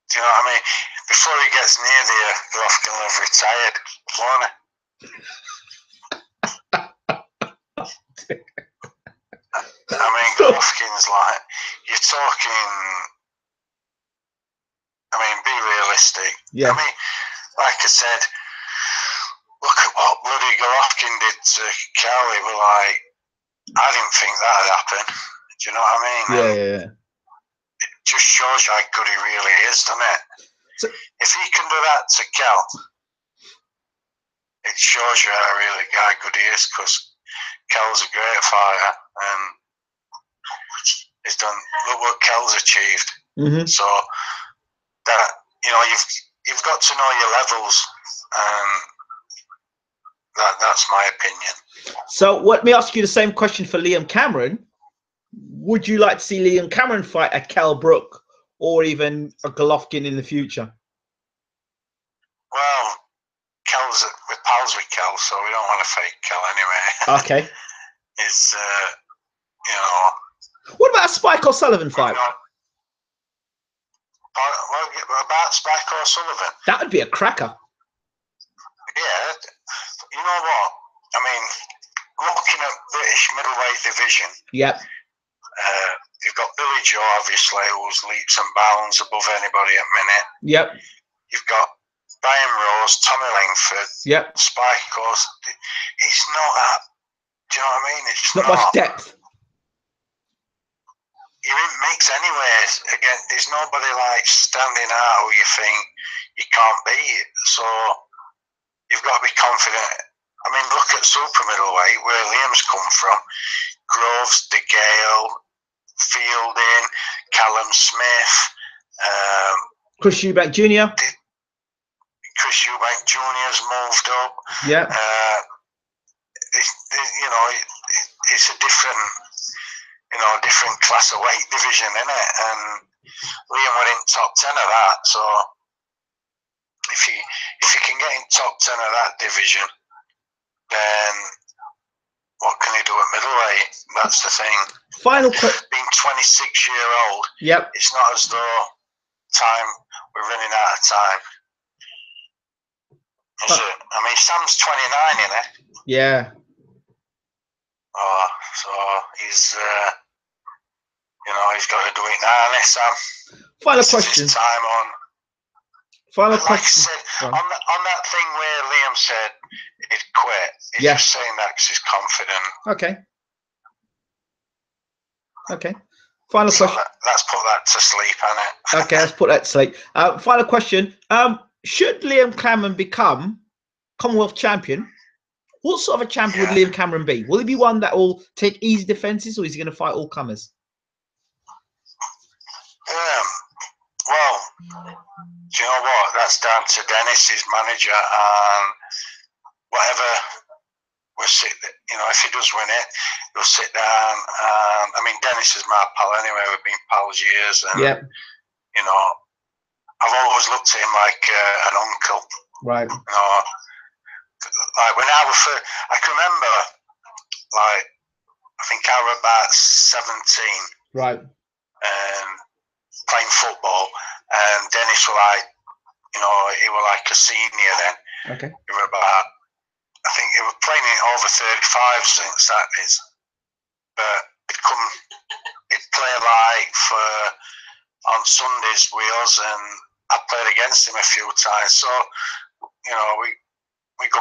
Do you know what I mean? Before he gets near the Golovkin will have retired, won't he? I mean, Golovkin's like, you're talking. I mean, be realistic. Yeah. I mean, like I said, look at what bloody Golovkin did to Kelly. We're like, I didn't think that'd happen. Do you know what I mean? Yeah. It just shows you how good he really is, doesn't it? So, if he can do that to Kel, it shows you how good he is, because Kel's a great fighter, and he's done. Look what Kel's achieved. Mm-hmm. So that, you know, you've got to know your levels, and that's my opinion. So let me ask you the same question for Liam Cameron. Would you like to see Liam Cameron fight a Kell Brook or even a Golovkin in the future? Well, we're pals with Kel, so we don't want to fight Kel anyway. Okay. you know. What about a Spike O'Sullivan fight? You know, about Spike O'Sullivan? That would be a cracker. Yeah, you know what? I mean, looking at British middleweight division, Yep. You've got Billy Joe, obviously, who's leaps and bounds above anybody at minute. Yep. You've got Brian Rose, Tommy Langford, yep. Spike O'Sullivan. It's not that. Do you know what I mean? It's not much depth. You're in mix anyways. Again, there's nobody like standing out who you think you can't beat. So you've got to be confident. I mean, look at super middleweight where Liam's come from. Groves, De Gale, Fielding, Callum Smith, Chris Eubank Jr. Chris Eubank Jr.'s moved up. Yeah. You know, it's a different, different class of weight division, isn't it? And Liam were in top 10 of that. So if you can get in top 10 of that division, then what can he do at middleweight? That's the thing. Final question. Being 26-year-old, yep. It's not as though we're running out of time. Is it? I mean, Sam's 29, isn't he? Yeah. Oh, so he's, he's got to do it now, isn't he, Sam? Final question. His time on. Final like question. I said, on that thing where Liam said he'd quit, he's just saying that because he's confident. Okay. Okay. Final question. Let's put that to sleep, innit? Okay, let's put that to sleep. Final question. Should Liam Cameron become Commonwealth champion? What sort of a champion would Liam Cameron be? Will he be one that will take easy defenses, or is he going to fight all comers? Well, do you know what? That's down to Dennis, his manager, and whatever if he does win it, he'll sit down. I mean, Dennis is my pal anyway. We've been pals years, and I've always looked at him like an uncle. Right. Like when I can remember, like I think I was about 17. Right. And playing football, and Dennis were like, he was like a senior then. Okay. He were about, I think he was playing it over 35 since that is. But he'd play like on Sundays with us, and I played against him a few times. So, we go,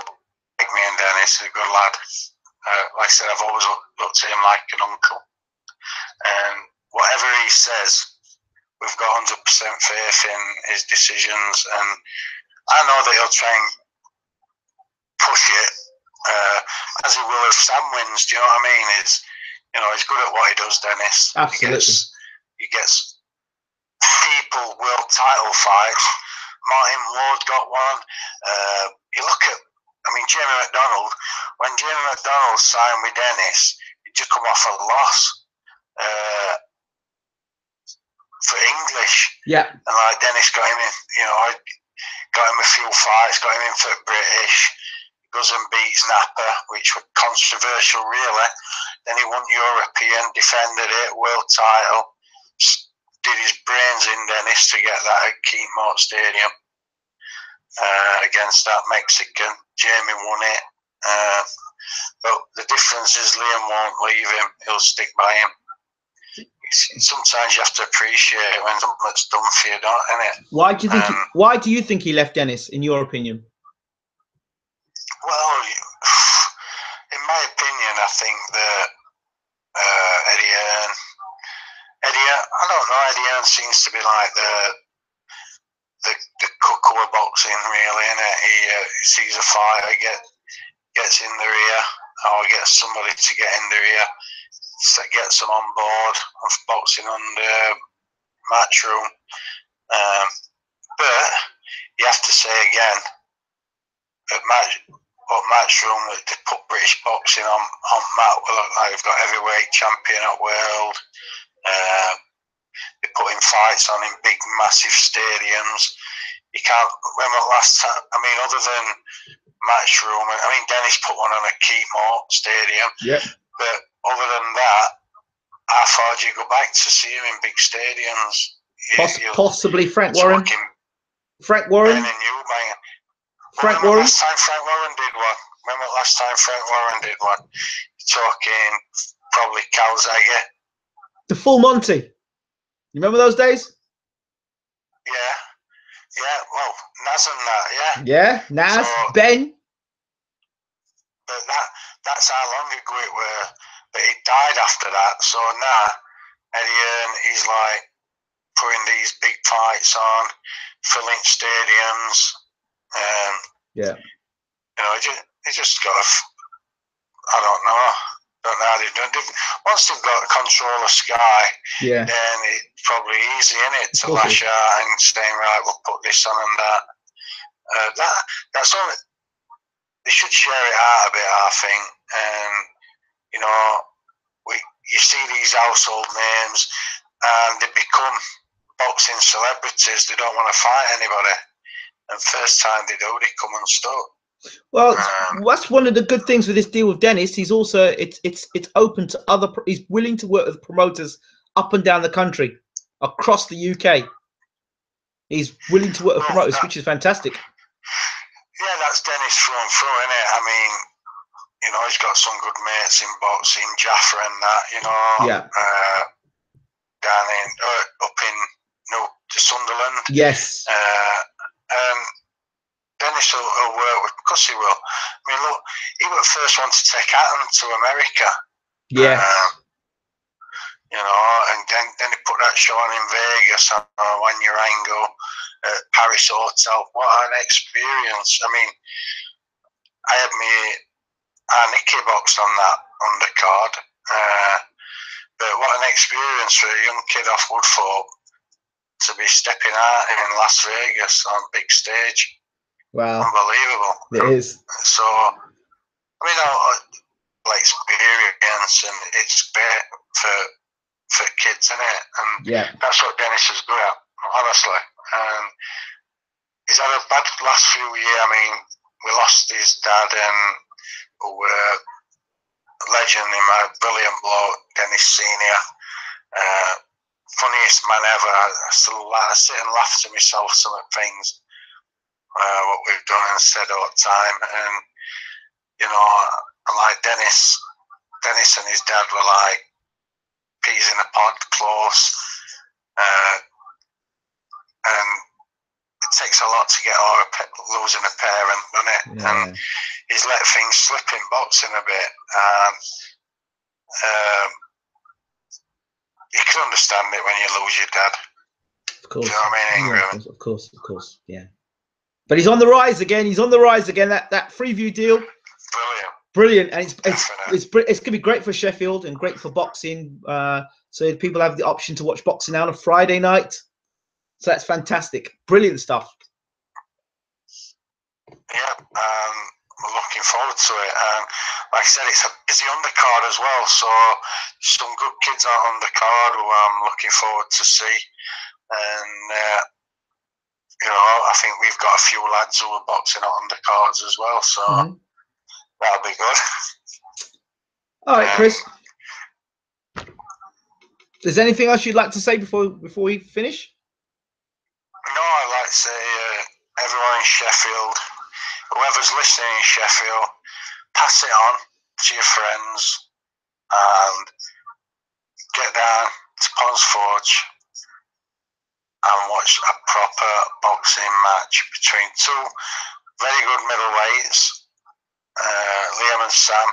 like me and Dennis, a good lad. Like I said, I've always looked at him like an uncle. And whatever he says, we've got 100% faith in his decisions, and I know that he'll try and push it as he will if Sam wins. Do you know what I mean? He's good at what he does, Dennis. Absolutely. He gets people world title fights. Martin Ward got one. You look at, Jamie McDonald. When Jamie McDonald signed with Dennis, he just come off a loss. For English, and like Dennis got him in, got him a few fights, got him in for British. Goes and beats Napa, which was controversial, really. Then he won European, defended it, world title. Did his brains in, Dennis, to get that at Keithmore Stadium against that Mexican. Jamie won it, but the difference is Liam won't leave him; he'll stick by him. Sometimes you have to appreciate when something's done for you, don't it? Why do you think he left Dennis, in your opinion? Well, in my opinion, I think that Eddie Hearn seems to be like the cuckoo of boxing, really, innit? He sees a fighter, gets in their ear, or gets somebody to get in their ear, so gets them on board of boxing under Matchroom. But you have to say again, at Matchroom, they put British boxing on map. Like they've got heavyweight champion at world. They're putting fights on in big, massive stadiums. You can't. When the last time? Other than Matchroom, Dennis put one on at Keithmore Stadium. Yep. But other than that, how far do you go back to see him in big stadiums? Possibly Frank Warren. Frank Warren. Ben and Newman. Frank Warren. Last time Frank Warren did one. When was the last time Frank Warren did one? You're talking probably Calzaghe. The full Monty. You remember those days? Yeah. Yeah, well, Naz and that, yeah. Yeah, Naz, so, Ben. But that's how long ago it were. But he died after that. So now, Eddie Hearn, he's like putting these big fights on, filling stadiums. Yeah. You know, he just got I don't know how they've done it. Once they've got control of Sky, then it's probably easy, isn't it, to lash out and saying, right, we'll put this on and that. That's all. They should share it out a bit, I think. You know, you see these household names, and they become boxing celebrities. They don't want to fight anybody, and first time they do, they come unstuck. Well, that's one of the good things with this deal with Dennis. He's also it's open to other. He's willing to work with promoters up and down the country, across the UK. He's willing to work with promoters, which is fantastic. Yeah, that's Dennis through and through, isn't it? I mean, you know, he's got some good mates in boxing, Jaffa and that. You know, down in up in Sunderland. Yes. Dennis will work with, of course he will. I mean, look, he was the first one to take Atom to America. Yeah. You know, and then he put that show on in Vegas on a 1 year angle at Paris Hotel. What an experience. I mean, I had Nicky boxed on that undercard. But what an experience for a young kid off Woodford to be stepping out in Las Vegas on a big stage. Wow. Unbelievable. It is. So, I mean, experience, and it's great for kids, isn't it? And that's what Dennis is good at, honestly. And he's had a bad last few years. I mean, we lost his dad, and who were a legend, a brilliant bloke, Dennis Senior. Funniest man ever. I still sit and laugh to myself some of the things. What we've done and said all the time, and you know, like Dennis and his dad were like peas in a pod, close, and it takes a lot to get over losing a parent, doesn't it? Yeah. And he's let things slip in boxing a bit, and you can understand it when you lose your dad. Of course. Do you know what I mean? Yeah, of course. Yeah. But he's on the rise again. That Freeview deal, brilliant, and it's going to be great for Sheffield and great for boxing. So people have the option to watch boxing now on a Friday night. So that's fantastic, brilliant stuff. Yeah, we're looking forward to it. Like I said, it's a busy undercard as well. So some good kids on undercard who I'm looking forward to see, and. You know, I think we've got a few lads who are boxing on undercards as well, so that'll be good. All right, Chris. Is there anything else you'd like to say before we finish? No, I'd like to say everyone in Sheffield, whoever's listening in Sheffield, pass it on to your friends and get down to Ponds Forge and watch a proper boxing match between two very good middleweights, Liam and Sam.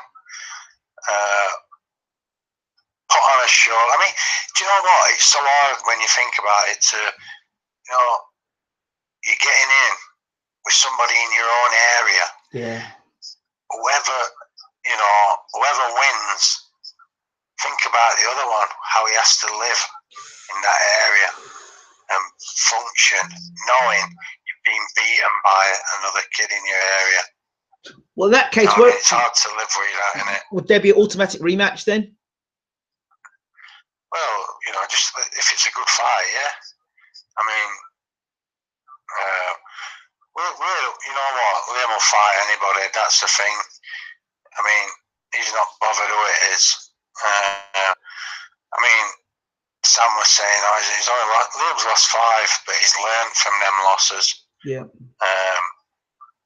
Put on a show. I mean, do you know what? It's so hard when you think about it to, you know, you're getting in with somebody in your own area. Yeah. Whoever wins, think about the other one, how he has to live in that area and function, knowing you're being beaten by another kid in your area. Well, in that case, it's hard to live with that, isn't it? Would there be an automatic rematch then? Well, you know, just if it's a good fight, yeah. I mean, you know what? Liam will fight anybody. That's the thing. I mean, he's not bothered who it is. I mean, was saying, oh, he's only Liam's lost 5, but he's learned from them losses. Yeah.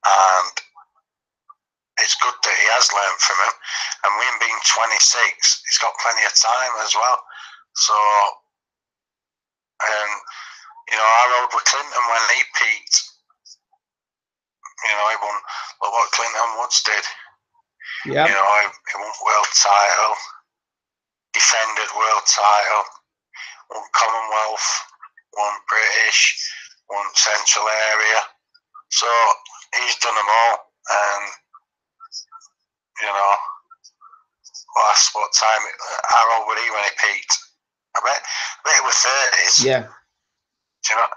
And it's good that he has learned from him. And Liam being 26, he's got plenty of time as well. So, you know, I rode with Clinton when he peaked. You know, he won. Look what Clinton Woods did. Yeah. You know, he won world title, defended world title, won Commonwealth, won British, won Central Area. So he's done them all. And, you know, last what time, how old were he when he peaked? I bet he was 30s. Yeah. Do you know?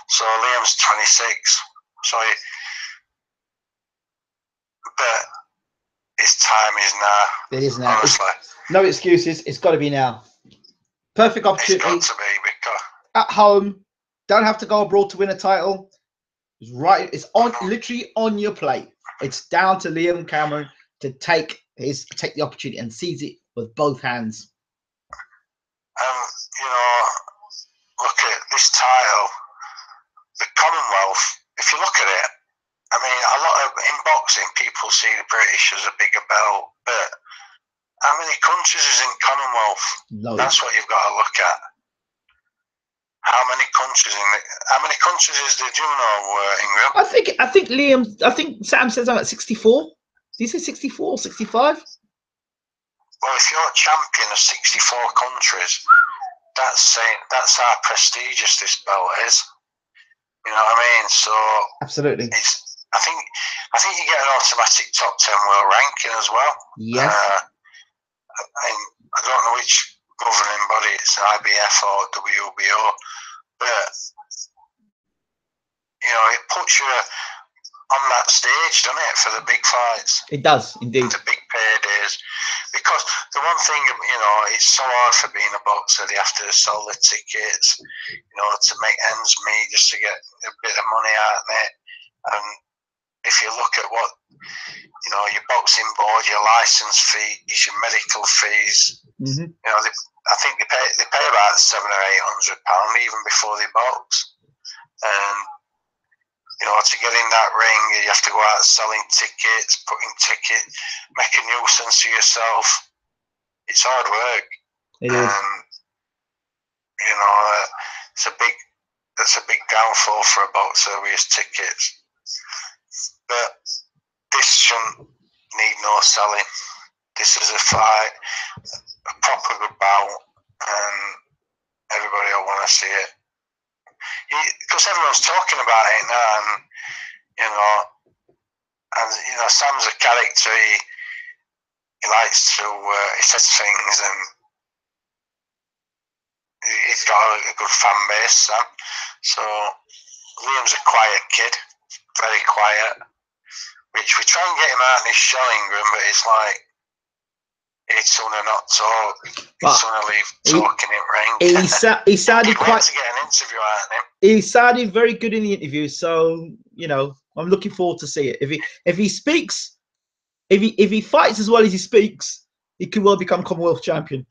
So Liam's 26. So but his time is now. It is now. Honestly. No excuses. It's got to be now. Perfect opportunity. It's got to be, because at home. Don't have to go abroad to win a title. It's right. It's on, literally on your plate. It's down to Liam Cameron to take the opportunity and seize it with both hands. You know, look at this title, the Commonwealth. If you look at it, I mean, a lot of in boxing, people see the British as a bigger belt, but how many countries is in Commonwealth? Loads. That's what you've got to look at. How many countries is there? Do you know, Ingram? I think Sam says I'm at 64. Did you say 64, 65? Well, if you're a champion of 64 countries, that's how prestigious this belt is. You know what I mean? So absolutely. I think you get an automatic top 10 world ranking as well. Yes. I don't know which governing body it's, IBF or WBO, but you know, it puts you on that stage, doesn't it, for the big fights? It does, indeed. The big paydays. Because the one thing, you know, it's so hard for being a boxer. They have to sell the tickets, you know, to make ends meet, just to get a bit of money out of it. And if you look at what, you know, your boxing board, your license fees, your medical fees, you know, I think they pay about £700 or £800 even before they box. And you know, to get in that ring, you have to go out selling tickets, make a nuisance of yourself. It's hard work. It is. You know, that's a big downfall for a boxer with his tickets. But this shouldn't need no selling. This is a fight, a proper good bout, and everybody will want to see it. Because everyone's talking about it now, and you know, Sam's a character. He likes to he says things, and he's got a good fan base, Sam. So Liam's a quiet kid, very quiet. Which we try and get him out in his shelling room, but it's like he'd sooner not talk. He'd sooner leave talking in ring. He sounded quite to get an interview out of him. He sounded very good in the interview, so you know, I'm looking forward to see it. If he speaks, if he fights as well as he speaks, he could well become Commonwealth champion.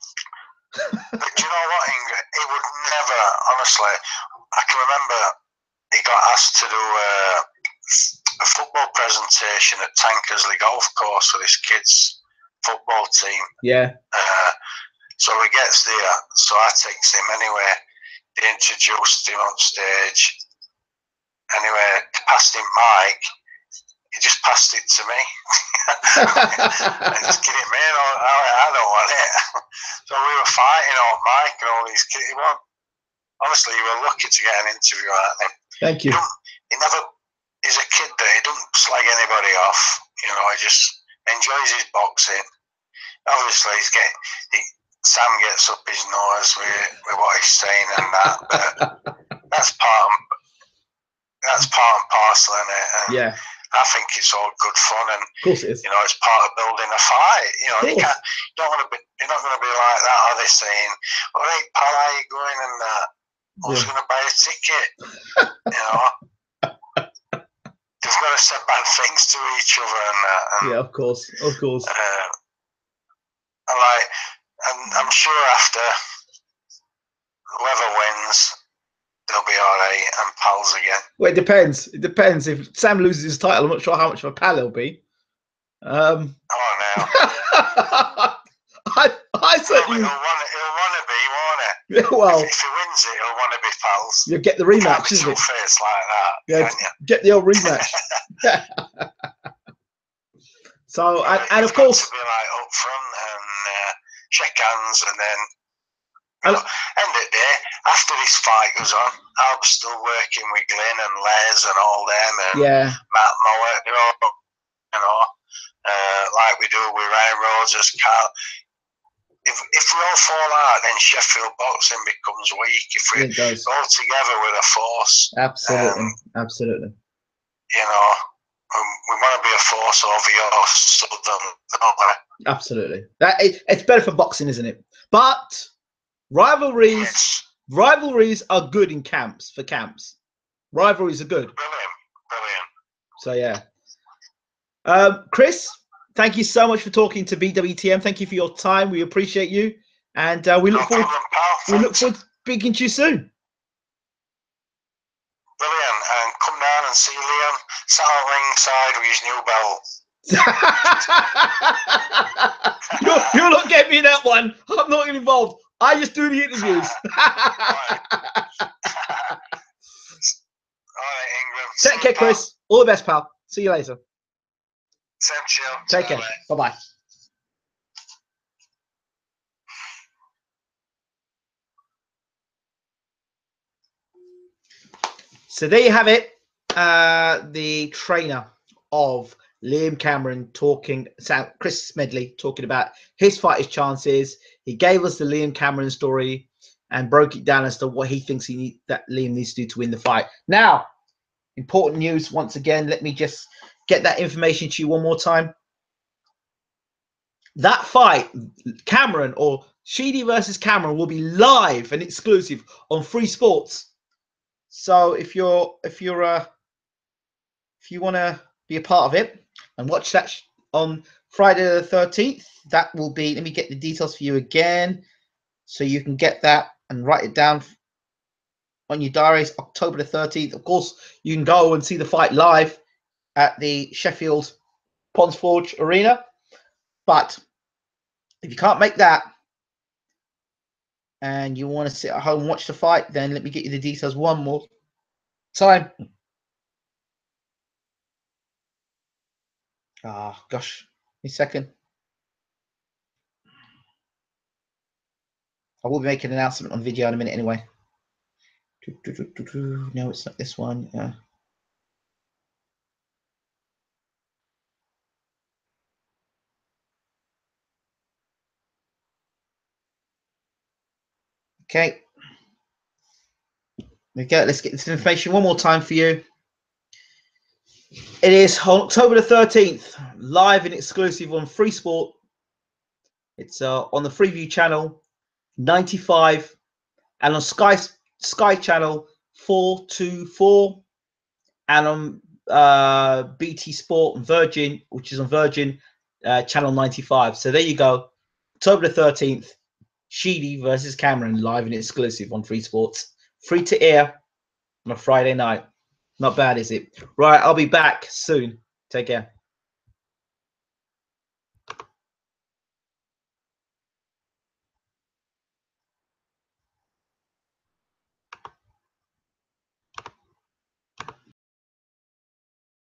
But do you know what, Ingrid? He would never, honestly. I can remember he got asked to do a football presentation at Tankersley Golf Course for his kids' football team. Yeah. So he gets there. So I text him anyway. They introduced him on stage. Anyway, passed him mic. He just passed it to me. And just get it, man. I don't want it. So we were fighting on mic and all these kids. Honestly, you were lucky to get an interview out of him. Thank you. He's a kid that he doesn't slag anybody off. You know, he just enjoys his boxing. Obviously, Sam gets up his nose with what he's saying and that, but that's part and parcel in it. And yeah. I think it's all good fun, and of course it is. You know, it's part of building a fight. You know, you're not going to be like that. Are they saying, "All right, pal, how are you going?" And that. Who's going to buy a ticket? You know. They've got to say bad things to each other and that. And, yeah, of course. And I'm sure after whoever wins, they'll be all right and pals again. Well, it depends. It depends. If Sam loses his title, I'm not sure how much of a pal he'll be. Oh no! I certainly. He'll want to be, won't he? Yeah, well, if he wins it, he'll want to be pals. You'll get the You can't rematch, be isn't it? two-faced like that, Yeah, can you? get the old rematch. So, and of course, to be like up front and shake hands, and then end of the day, after this fight goes on, I'll be still working with Glenn and Les and all them, and Matt Mowat, they're all, you know, like we do with Ryan Roses, Carl. If we all fall out, then Sheffield boxing becomes weak. If we go together with a force, absolutely. You know, we want to be a force over your southern, don't we? Absolutely. It's better for boxing, isn't it? But rivalries are good in camps. For camps, rivalries are good. Brilliant. So yeah, Chris, thank you so much for talking to BWTM. Thank you for your time. We appreciate you, and we look forward. We look forward to speaking to you soon. Brilliant, and come down and see Liam sat on ringside with his new belt. You'll not get me that one. I'm not involved. I just do the interviews. All right, Ingram. Take care, Chris. All the best, pal. See you later. Same chill. Take care. Bye-bye. So there you have it. The trainer of Liam Cameron Chris Smedley talking about his fight, his chances. He gave us the Liam Cameron story and broke it down as to what he thinks that Liam needs to do to win the fight. Now, important news once again. Let me just get that information to you one more time. That fight, Cameron or Sheedy versus Cameron, will be live and exclusive on Free Sports. So if you want to be a part of it and watch that on Friday the 13th, that will be. Let me get the details for you again, so you can get that and write it down on your diaries. October the 13th. Of course, you can go and see the fight live at the Sheffield Ponds Forge Arena. But if you can't make that and you want to sit at home and watch the fight, then let me get you the details one more time. Gosh, a second. I will be making an announcement on video in a minute anyway. No, it's not this one. Okay. There we go. Let's get this information one more time for you. It is on October the 13th, live and exclusive on Free Sport. It's on the Freeview channel 95 and on Sky channel 424 and on BT Sport and Virgin, which is on Virgin channel 95. So there you go. October the 13th, Sheedy versus Cameron, live and exclusive on Free Sports. Free to air on a Friday night. Not bad, is it? Right, I'll be back soon. Take care.